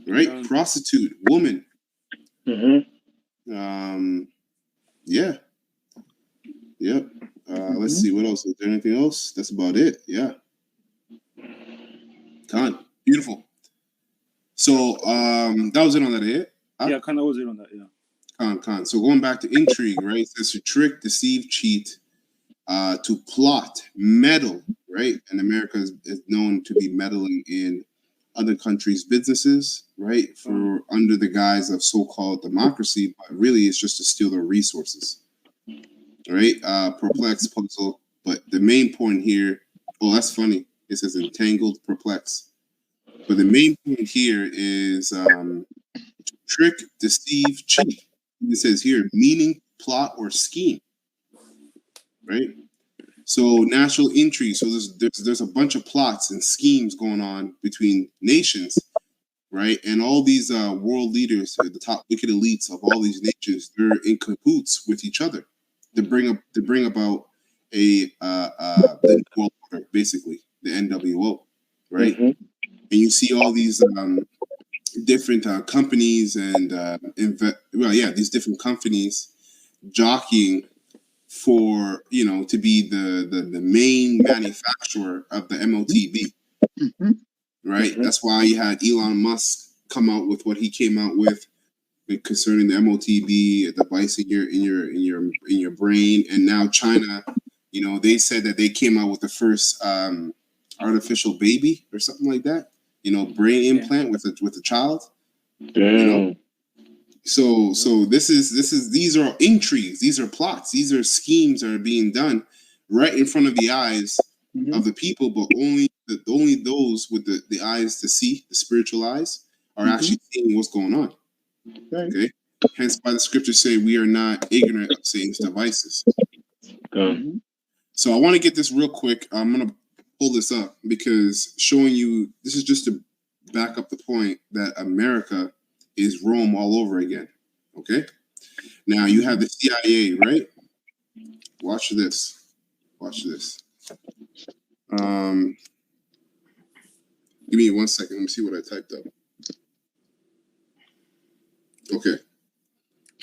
Right? Prostitute, woman. Yeah. Yep. Let's see, what else? Is there anything else? That's about it. Yeah. Khan. Beautiful. So that was it on that, it? Yeah, Khan, that was it on that, yeah. Khan. So going back to intrigue, right? It says to trick, deceive, cheat, to plot, meddle, right? And America is known to be meddling in other countries' businesses, right? For under the guise of so-called democracy, but really it's just to steal their resources, right? Perplex, puzzle, but the main point here, that's funny. It says entangled, perplex. But the main point here is trick, deceive, cheat. It says here, meaning, plot, or scheme, right? So national intrigue. So there's a bunch of plots and schemes going on between nations, right? And all these world leaders, the top wicked elites of all these nations, they're in cahoots with each other to bring about the world order, basically the NWO, right? And you see all these different companies and these different companies jockeying for to be the main manufacturer of the MOTB, right? That's why you had Elon Musk come out with what he came out with concerning the MOTB device in your brain, and now China, they said that they came out with the first artificial baby or something like that, brain implant with a child. So these are intrigues, these are plots, these are schemes that are being done right in front of the eyes of the people, but only those with the eyes to see, the spiritual eyes, are actually seeing what's going on. Okay. Hence why the scriptures say we are not ignorant of Satan's devices. So I want to get this real quick. I'm gonna pull this up because showing you this is just to back up the point that America is Rome all over again. Okay. Now you have the CIA, right? Watch this. Give me 1 second. Let me see what I typed up. Okay.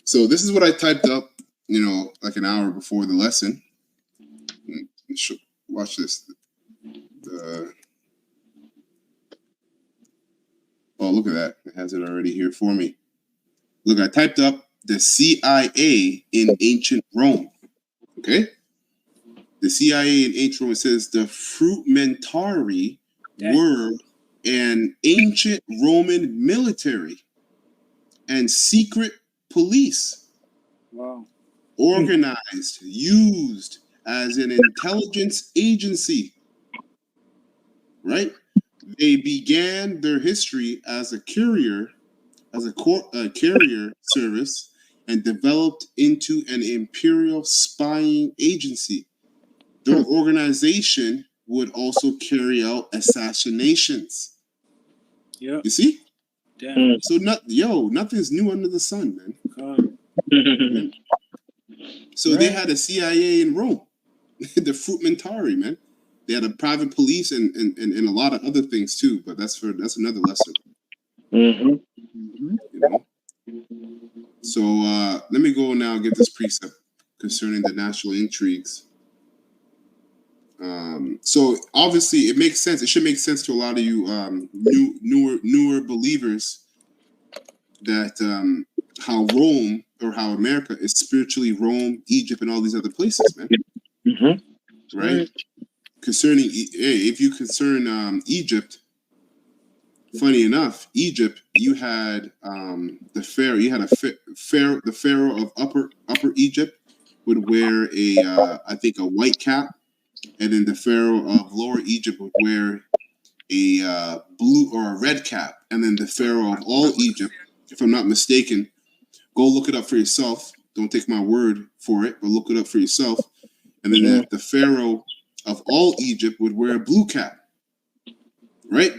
So this is what I typed up, like an hour before the lesson. Watch this. Oh, look at that. It has it already here for me. Look, I typed up the CIA in ancient Rome. Okay? The CIA in ancient Rome, it says the Frumentarii were an ancient Roman military and secret police. Wow. Organized, used as an intelligence agency. Right? They began their history as a carrier service, and developed into an imperial spying agency. Their organization would also carry out assassinations. Yeah. You see? Damn. So nothing's new under the sun, man. So they had a CIA in Rome, the Frumentarii, man. They had a private police and a lot of other things too, but that's another lesson. So let me go now and get this precept concerning the national intrigues. So obviously it makes sense. It should make sense to a lot of you newer believers that how Rome or how America is spiritually Rome, Egypt, and all these other places, man. Right? Concerning, if you concern Egypt, funny enough, Egypt, you had the pharaoh. You had the pharaoh of Upper Egypt would wear I think a white cap, and then the pharaoh of Lower Egypt would wear a blue or a red cap, and then the pharaoh of all Egypt, if I'm not mistaken, go look it up for yourself. Don't take my word for it, but look it up for yourself. And then the pharaoh of all Egypt would wear a blue cap, right?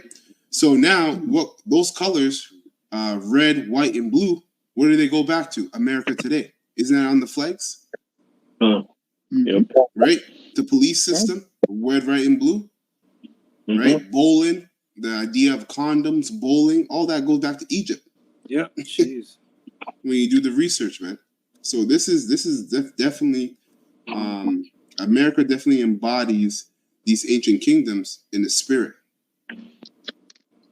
So now, what those colors, red, white, and blue, where do they go back to? America today. Isn't that on the flags? Yep. Right? The police system, red, white, and blue. Right? Bowling, the idea of condoms, bowling, all that goes back to Egypt. Yeah, jeez. When you do the research, man. So this is definitely, America definitely embodies these ancient kingdoms in the spirit.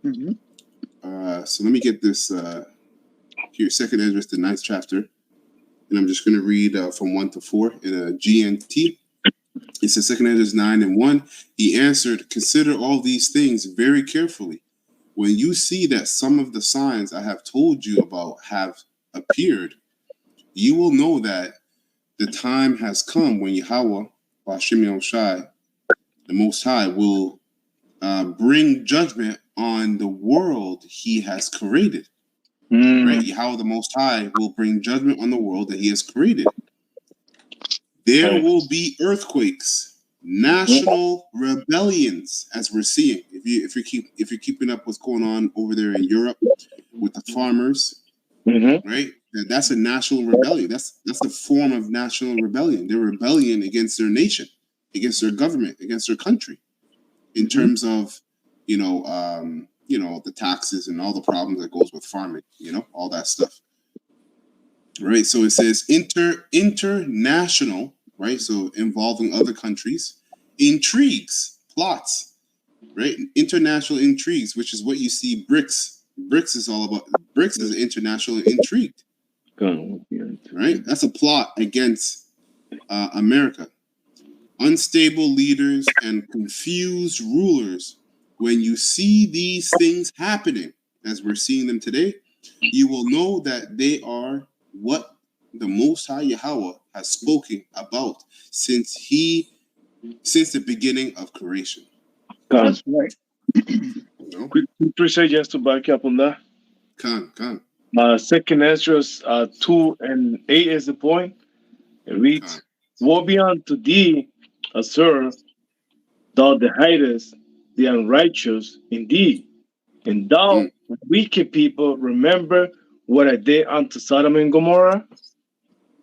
So let me get this here, 2nd Esdras, the 9th chapter, and I'm just going to read from 1 to 4 in a GNT. It says 2nd Esdras 9:1. He answered, "Consider all these things very carefully. When you see that some of the signs I have told you about have appeared, you will know that the time has come when Yahweh, Bashim Yahushai, the Most High, will bring judgment on the world he has created." Right? Yahweh, the Most High, will bring judgment on the world that he has created. There will be earthquakes, national rebellions, as we're seeing. If you're keeping up what's going on over there in Europe with the farmers, right? That's a national rebellion. That's a form of national rebellion. They're rebellion against their nation, against their government, against their country, in terms of the taxes and all the problems that goes with farming, all that stuff. Right. So it says international, right? So involving other countries, intrigues, plots, right? International intrigues, which is what you see BRICS. BRICS is all about. BRICS is international intrigue. Right? That's a plot against America. Unstable leaders and confused rulers. When you see these things happening, as we're seeing them today, you will know that they are what the Most High Yahweh has spoken about since the beginning of creation. That's right. Quick research just to back up on that. Khan. 2nd Esdras 2:8 is the point. It reads, "Woe be unto thee, Assur, thou the hidest the unrighteous indeed, and thou wicked people, remember what I did unto Sodom and Gomorrah."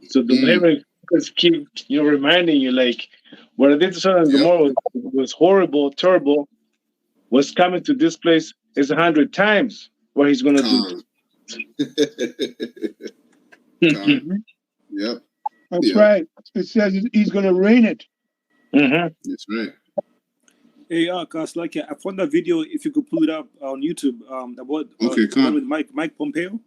So the Bible keep reminding you, like, what I did to Sodom and Gomorrah was horrible, terrible. What's coming to this place is 100 times what he's gonna do. Yep. That's right. It says he's going to rain it. That's right. Hey, cause like I found that video. If you could pull it up on YouTube, about with Mike Pompeo.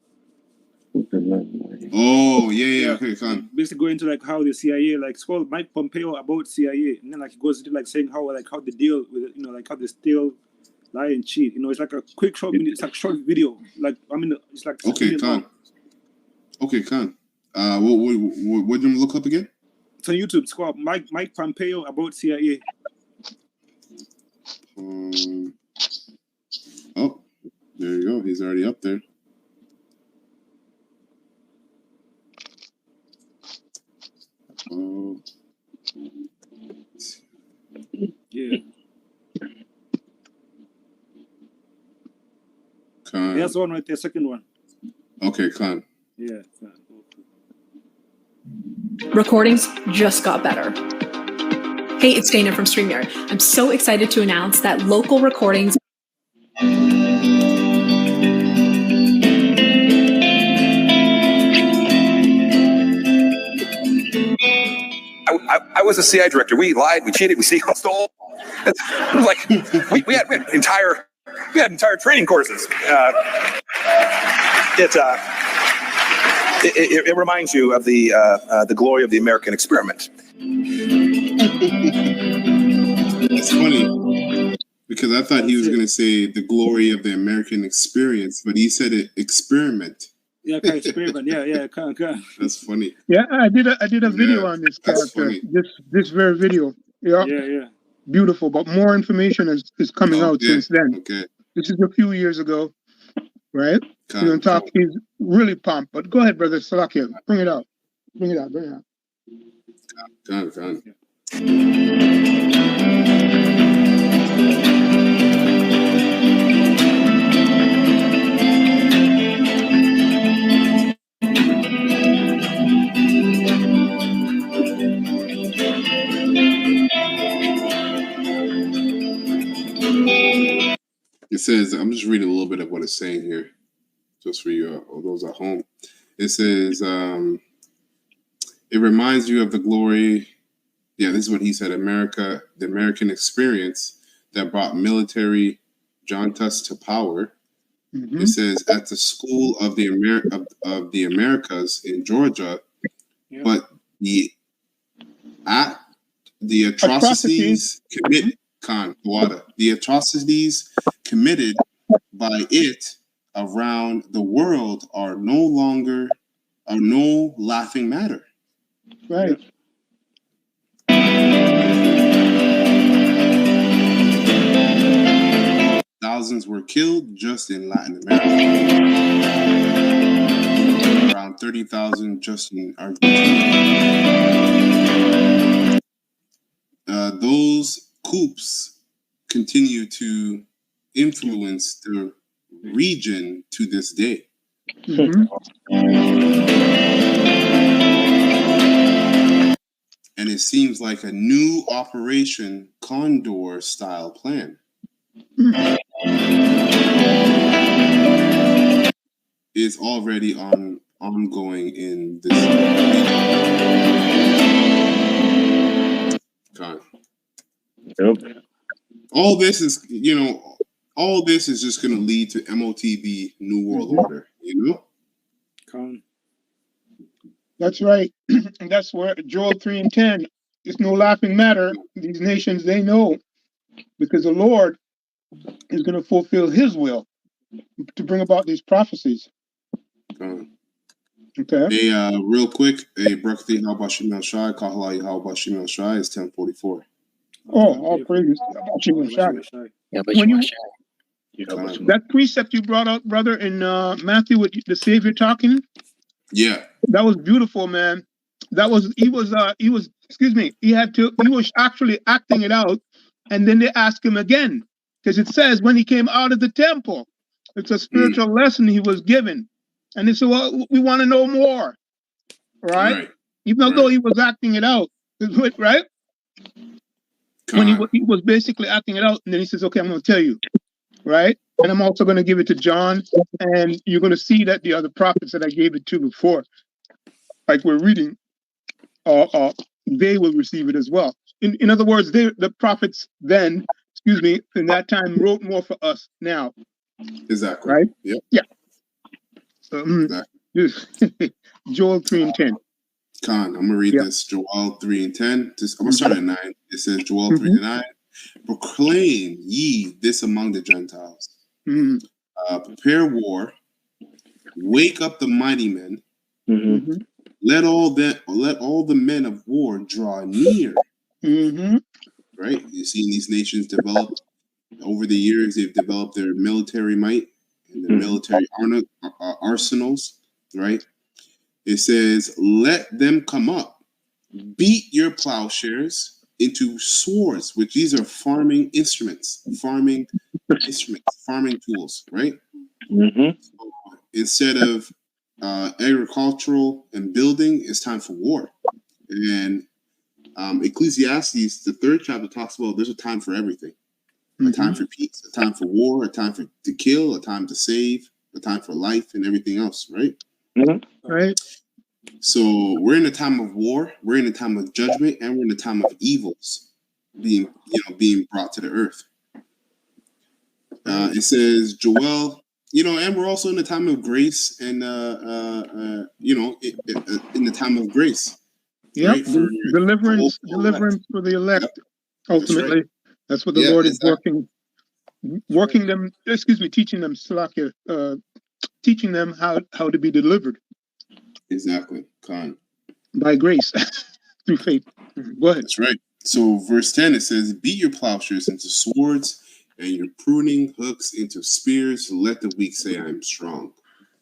Oh yeah. Okay, Khan. Basically, going into like how the CIA Mike Pompeo about CIA, and then like he goes into like saying how they deal with it, how they steal, lie, and cheat. It's like a quick short minute. It's like short video. It's like okay, Khan. Okay, Khan. What did you look up again? It's on YouTube. It's called Mike Pompeo about CIA. Oh, there you go. He's already up there. Yeah. Khan. That's the one right there. Second one. Okay, Khan. Yeah. Recordings just got better. Hey, it's Dana from StreamYard. I'm so excited to announce that local recordings. I was a CIA director. We lied, we cheated, we stole. It was like we had entire training courses. It reminds you of the glory of the American experiment. It's funny because I thought he was going to say the glory of the American experience, but he said it experiment. Yeah, kind of experiment. Yeah, kind of. That's funny. Yeah, I did a video on this character. This very video. Yeah. Beautiful, but more information is coming out since then. Okay. This is a few years ago, right? He's gonna talk. He's really pumped. But go ahead, brother Salakia. Bring it out. Bring it out. Done. It says, I'm just reading a little bit of what it's saying here, just for you, all those at home. It says, it reminds you of the glory. Yeah, this is what he said. The American experience that brought military juntas to power. Mm-hmm. It says at the School of the Americas in Georgia, but the atrocities committed. The atrocities committed by it around the world are no laughing matter. Right. Thousands were killed just in Latin America. Around 30,000 just in Argentina. Those coups continue to influence the region to this day. Mm-hmm. And it seems like a new Operation Condor style plan. Is already ongoing in this region. Yep. All this is just going to lead to MOTB New World Order, That's right. And that's where Joel 3 and 10, it's no laughing matter. These nations, they know, because the Lord is going to fulfill his will to bring about these prophecies. Okay. Hey, real quick, Brakti Habashim El Shai, Kahalai Habashim El Shai is 1044. Oh, all praises. That precept you brought out, brother, in Matthew with the Savior talking. Yeah. That was beautiful, man. He was actually acting it out, and then they asked him again, because it says when he came out of the temple, it's a spiritual lesson he was given. And they said, well, we want to know more. Right? Even though he was acting it out, right? When he was basically acting it out, and then he says, okay, I'm going to tell you, right? And I'm also going to give it to John, and you're going to see that the other prophets that I gave it to before, like we're reading, they will receive it as well. In other words, the prophets then, in that time wrote more for us now. Exactly. Right? Yep. Yeah. Joel 3 and 10. I'm going to read this. Joel 3 and 10. I'm going to start at 9. It says, Joel 3 and 9. Proclaim ye this among the Gentiles. Prepare war. Wake up the mighty men. Let all the men of war draw near. Right? You've seen these nations develop over the years. They've developed their military might and their military arsenals. Right? It says, let them come up. Beat your plowshares into swords, which these are farming tools, right? So instead of agricultural and building, it's time for war. And Ecclesiastes, the 3rd chapter, talks about there's a time for everything. A time for peace, a time for war, a time to kill, a time to save, a time for life, and everything else, right? Right. So we're in a time of war, we're in a time of judgment, and we're in a time of evils being brought to the earth. It says Joel, and we're also in the time of grace, and in the time of grace. Yep, right? deliverance for the elect. Yep. Ultimately, that's what the Lord is working them. Teaching them teaching them how to be delivered. Exactly, Khan. By grace, through faith. Go ahead. That's right. So, verse 10, it says, "Beat your plowshares into swords, and your pruning hooks into spears. Let the weak say, I am strong."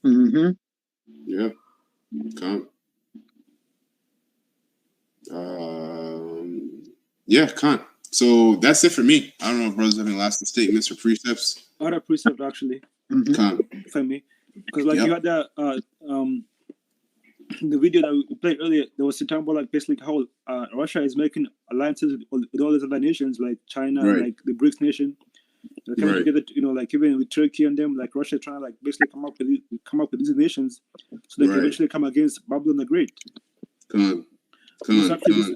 Mm-hmm. Yeah. Khan. Khan. So that's it for me. I don't know if brothers have any last statements or precepts. I had a precept actually. Khan. If I may, because you had that the video that we played earlier, there was a time about like basically how Russia is making alliances with all these other nations like China, like the BRICS nation. They're coming together, like even with Turkey and them, like Russia trying to like basically come up with these nations so they can eventually come against Babylon the Great.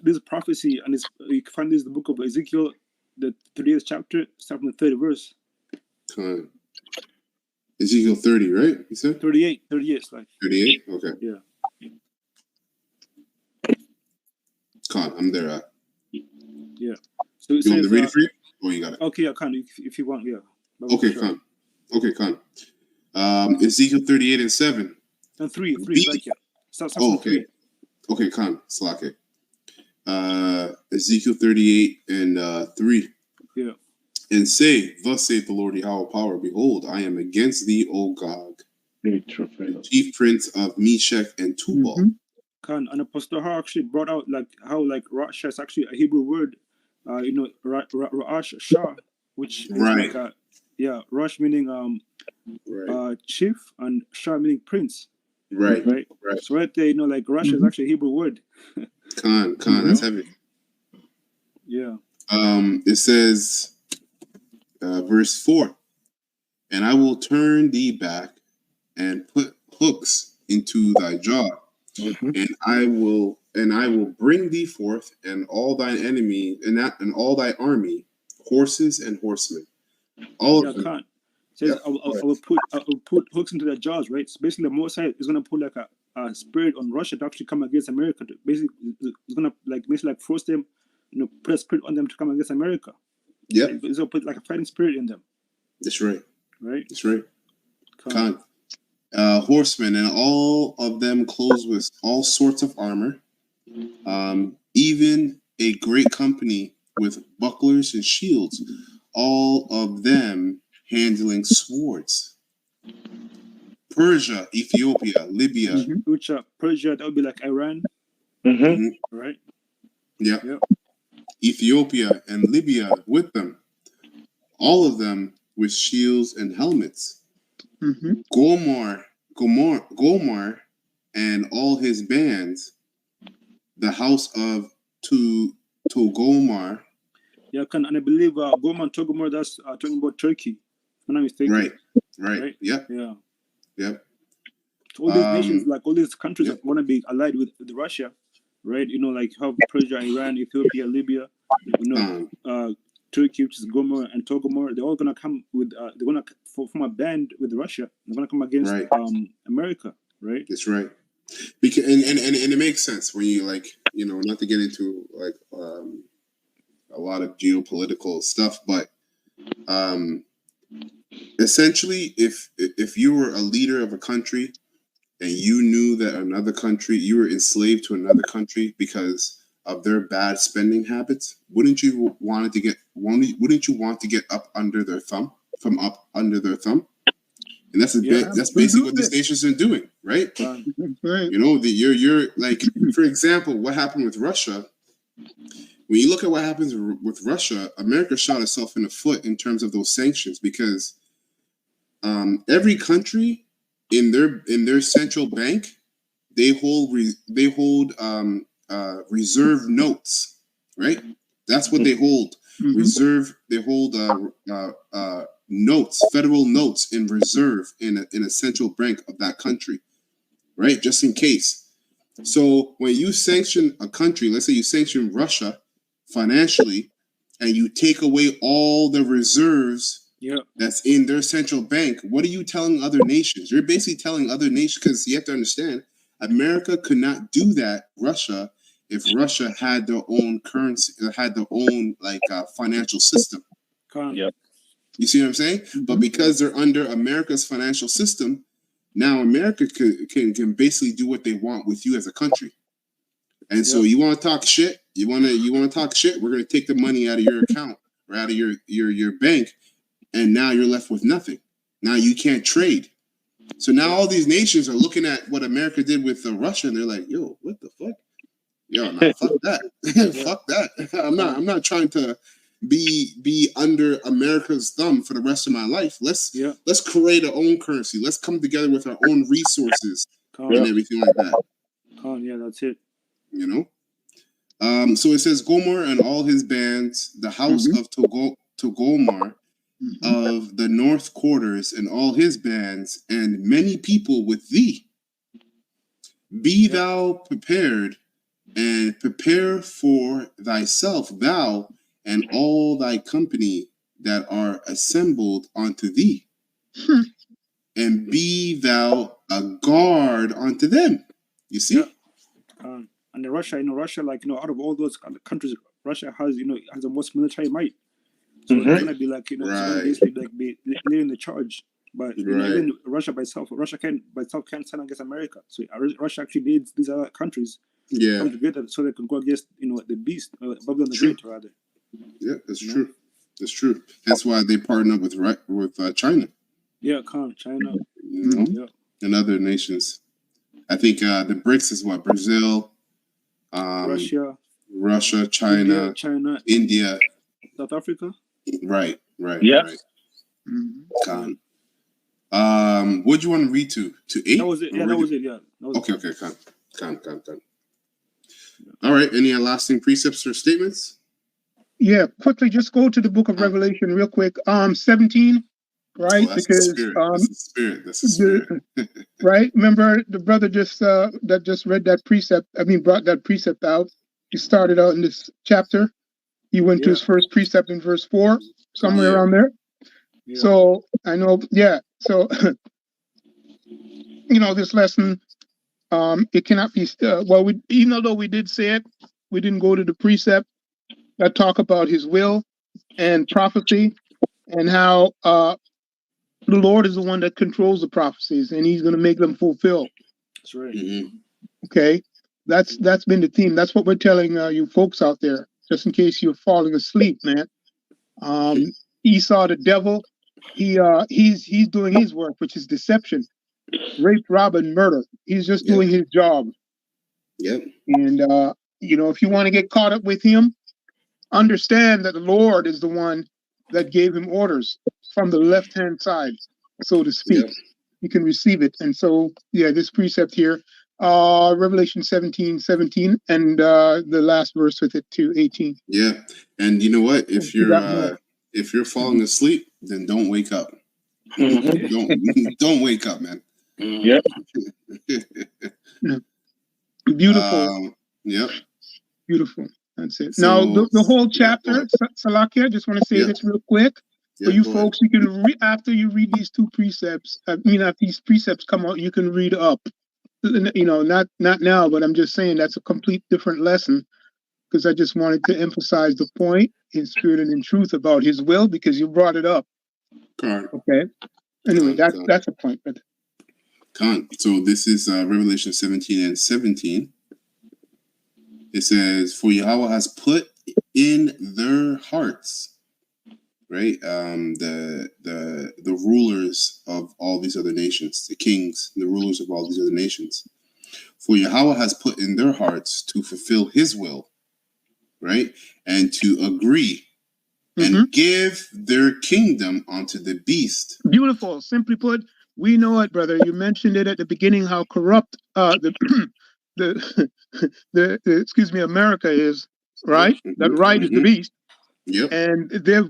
This prophecy, and you can find this in the book of Ezekiel, the 30th chapter, starting from the 30th verse. Ezekiel 30, right? You said 38, like 38. Okay. Yeah. I'm there. Yeah. So you want me to read it for you? Oh, you got it. Okay, I can if you want. Yeah. Okay, sure. Khan. Ezekiel 38 and 7. And 3, like yeah. Okay. Okay, Khan. Slake. Ezekiel 38 and 3. Yeah. And say, thus saith the Lord Yahweh power, behold, I am against thee, O Gog, the chief prince of Meshech and Tubal. Khan, and Apostle Har actually brought out like how like Rasha is actually a Hebrew word, Ra'ash Shah, which is like Rosh meaning chief and Shah meaning prince. Right. So right there, like Russia is actually a Hebrew word. Khan, that's heavy. Yeah. It says, verse 4, and I will turn thee back and put hooks into thy jaw, and I will bring thee forth and all thine enemy and all thy army, horses and horsemen. All of them. Khan. Says I will put hooks into their jaws, right? So basically, the Mosai is gonna put like a spirit on Russia to actually come against America. Basically, it's gonna like force them, put a spirit on them to come against America. Yeah, it's gonna put like a fighting spirit in them. That's right. Right. That's right. Khan. Horsemen, and all of them clothed with all sorts of armor, even a great company with bucklers and shields, all of them handling swords. Persia, Ethiopia, Libya. Which Persia, that would be like Iran. Right? Yeah. Ethiopia and Libya with them. All of them with shields and helmets. Gomor and all his bands, the house of Togomar. Yeah, and I believe Gomor and Togomar, that's talking about Turkey, if I'm not mistaken. Right. Yep. Yeah. Yep. So all these nations, like all these countries that want to be allied with Russia, right? Like how Persia, Iran, Ethiopia, Libya, Turkey, which is Gomor and Togomar, they're all gonna come with they're gonna form a band with Russia. They're gonna come against America, right? That's right. Because and it makes sense when you not to get into a lot of geopolitical stuff, but essentially if you were a leader of a country and you knew that another country, you were enslaved to another country because of their bad spending habits, wouldn't you want to get up under their thumb? And that's basically what these nations are doing, right? You're like, for example, what happened with Russia. When you look at what happens with Russia, America shot itself in the foot in terms of those sanctions, because every country in their central bank, they hold reserve notes, right? That's what they hold. Reserve. They hold notes, federal notes in reserve in a central bank of that country, right? Just in case. So when you sanction a country, let's say you sanction Russia financially, and you take away all the reserves that's in their central bank, what are you telling other nations? You're basically telling other nations, because you have to understand, America could not do that, Russia, if Russia had their own currency, had their own financial system. Yep. You see what I'm saying? But because they're under America's financial system, now America can basically do what they want with you as a country. And so you want to talk shit, you want to talk shit, we're going to take the money out of your account or out of your bank, and now you're left with nothing. Now you can't trade. So now all these nations are looking at what America did with Russia, and they're like, yo, what the fuck? Yo, nah, fuck that. Fuck that. I'm not trying to be under America's thumb for the rest of my life. Let's create our own currency. Let's come together with our own resources and everything like that. Yeah, that's it. You know? So it says Gomor and all his bands, the house of Togomar of the north quarters and all his bands, and many people with thee. Be thou prepared, and prepare for thyself, thou and all thy company that are assembled unto thee, and be thou a guard unto them. You see? And in Russia, out of all those countries, Russia has the most military might. So it's gonna be it's gonna basically be leading the charge. But even Russia can't stand against America. So Russia actually needs these other countries come together so they can go against the beast, Babylon the Great, rather. Yeah, that's true. That's true. That's why they partnered with China. Yeah, China. And other nations. I think the BRICS is what? Brazil, Russia, China, India, South Africa. Right. Yeah. Con. What do you want to read to 8? That was it. Yeah, that was it. Yeah. Okay. Con. All right. Any lasting precepts or statements? Yeah, quickly, just go to the book of Revelation real quick. 17, right? That's the spirit. Right? Remember the brother that just read that precept, brought that precept out. He started out in this chapter. He went to his first precept in verse 4, somewhere around there. Yeah. So I know, so this lesson, it cannot be even though we did say it, we didn't go to the precept that talk about his will and prophecy and how the Lord is the one that controls the prophecies and he's going to make them fulfill. That's right. Okay, that's been the theme. That's what we're telling you folks out there, just in case you're falling asleep, man. Esau, the devil, he's doing his work, which is deception, rape, rob, and murder. He's just doing his job. Yep. And if you want to get caught up with him, understand that the Lord is the one that gave him orders from the left-hand side, so to speak. You can receive it. And so, this precept here, Revelation 17:17, and the last verse with it too, 18. Yeah. And you know what? If you're falling asleep, then don't wake up. Don't wake up, man. Yep. Beautiful. Yep. Beautiful. That's it. So, now, the whole chapter, Salakia, I just want to say this real quick. For you folks, you can after you read these two precepts, after these precepts come out, you can read up. Not now, but I'm just saying that's a complete different lesson, because I just wanted to emphasize the point in spirit and in truth about his will, because you brought it up. Okay. Anyway, that's a point. But so this is Revelation 17:17. It says, "For Yahweh has put in their hearts." Right, the rulers of all these other nations, the kings, the rulers of all these other nations. For Yahweh has put in their hearts to fulfill his will, right, and to agree and give their kingdom unto the beast. Beautiful. Simply put, we know it, brother. You mentioned it at the beginning how corrupt America is, right? That right is the beast. Yep. And the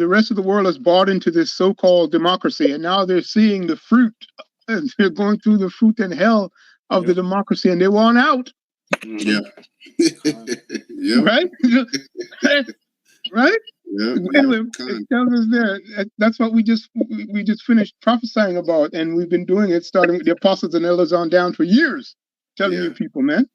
rest of the world has bought into this so-called democracy, and now they're seeing the fruit they're going through the fruit and hell of the democracy, and they want out. Yeah. Yeah. Right? Right? Yeah. Anyway, it tells us there. That's what we just finished prophesying about, and we've been doing it, starting with the apostles and elders on down for years, telling you people, man.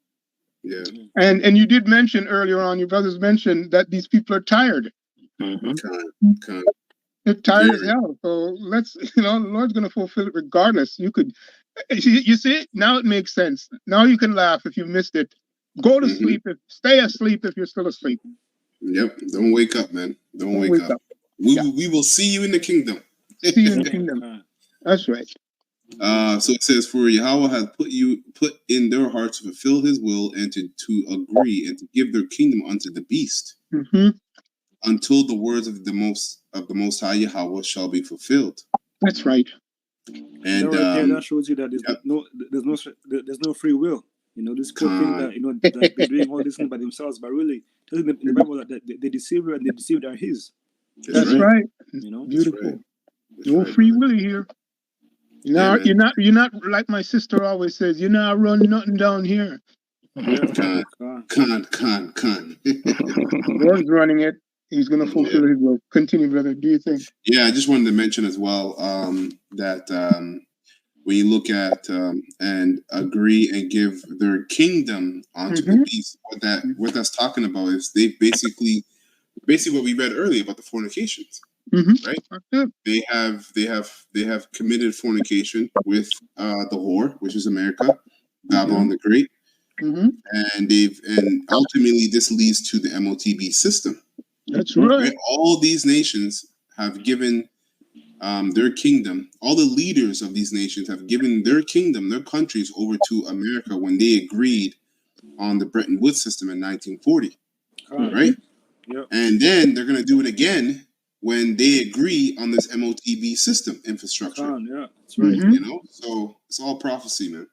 Yeah. And you did mention earlier on, your brothers mentioned that these people are tired. They're tired as hell. So let's, the Lord's going to fulfill it regardless. You see, now it makes sense. Now you can laugh if you missed it. Go to sleep. Stay asleep if you're still asleep. Yep. Don't wake up, man. Don't wake up. We will see you in the kingdom. See you in the kingdom. That's right. So it says, for Yahweh has put in their hearts to fulfill his will and to agree and to give their kingdom unto the beast, until the words of the most high Yahweh shall be fulfilled. That's right. And that shows you that there's no free will. This people think that that they're doing all this by themselves, but really telling them in the Bible that they deceive you and they deceived are his. That's right. Beautiful. No free will here. You're not like my sister always says, you're not running nothing down here. Con. The Lord's running it. He's going to fulfill his will. Continue, brother. Do you think? Yeah, I just wanted to mention as well that when you look at and agree and give their kingdom onto the beast, what that's talking about is they basically what we read earlier about the fornications. Right? They have committed fornication with the whore, which is America, Babylon the Great, and ultimately this leads to the MOTB system. That's right. All these nations have given their kingdom. All the leaders of these nations have given their kingdom, their countries, over to America when they agreed on the Bretton Woods system in 1940. Right? Yep. And then they're going to do it again when they agree on this MOTB system infrastructure. Yeah, that's right. So it's all prophecy, man.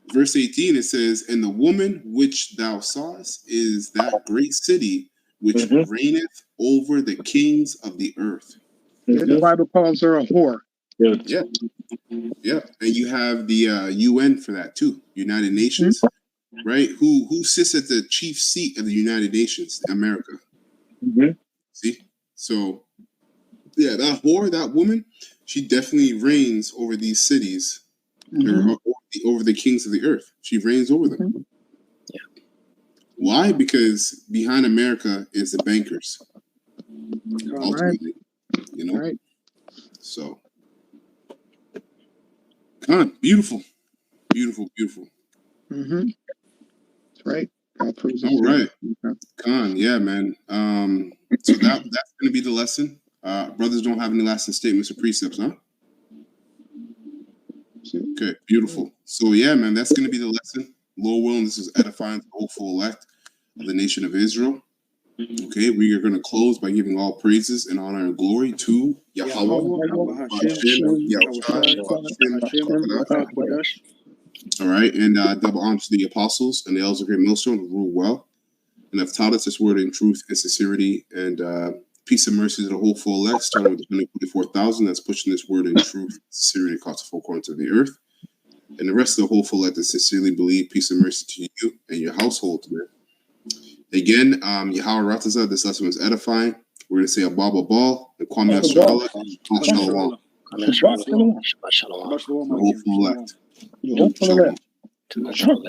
Verse 18, it says, and the woman which thou sawest is that great city which reigneth over the kings of the earth. The Bible calls her a whore. Yeah. And you have the UN for that too, United Nations. Right? Who sits at the chief seat of the United Nations, America? See? So, yeah, that whore, that woman, she definitely reigns over these cities, over the kings of the earth. She reigns over them. Yeah. Why? Because behind America is the bankers. Ultimately, Right. So, beautiful. That's right. All right. Yeah, man. So that's going to be the lesson. Brothers don't have any lasting statements or precepts, huh? Okay, beautiful. So yeah, man, that's going to be the lesson. Lord willing, this is edifying the hopeful elect of the nation of Israel. Okay, we are going to close by giving all praises and honor and glory to Yahweh. All right, and double honor to the apostles and the elders of Great Millstone who rule well and have taught us this word in truth and sincerity, and peace and mercy to the whole elect, starting with the 144,000 that's pushing this word in truth, sincerity across the four corners of the earth, and the rest of the whole elect that sincerely believe. Peace and mercy to you and your household, man. Again, Yahweh Rataza, this lesson was edifying. We're going to say a Ball and Kwame Ashala, Shalom. The whole elect. Shalom.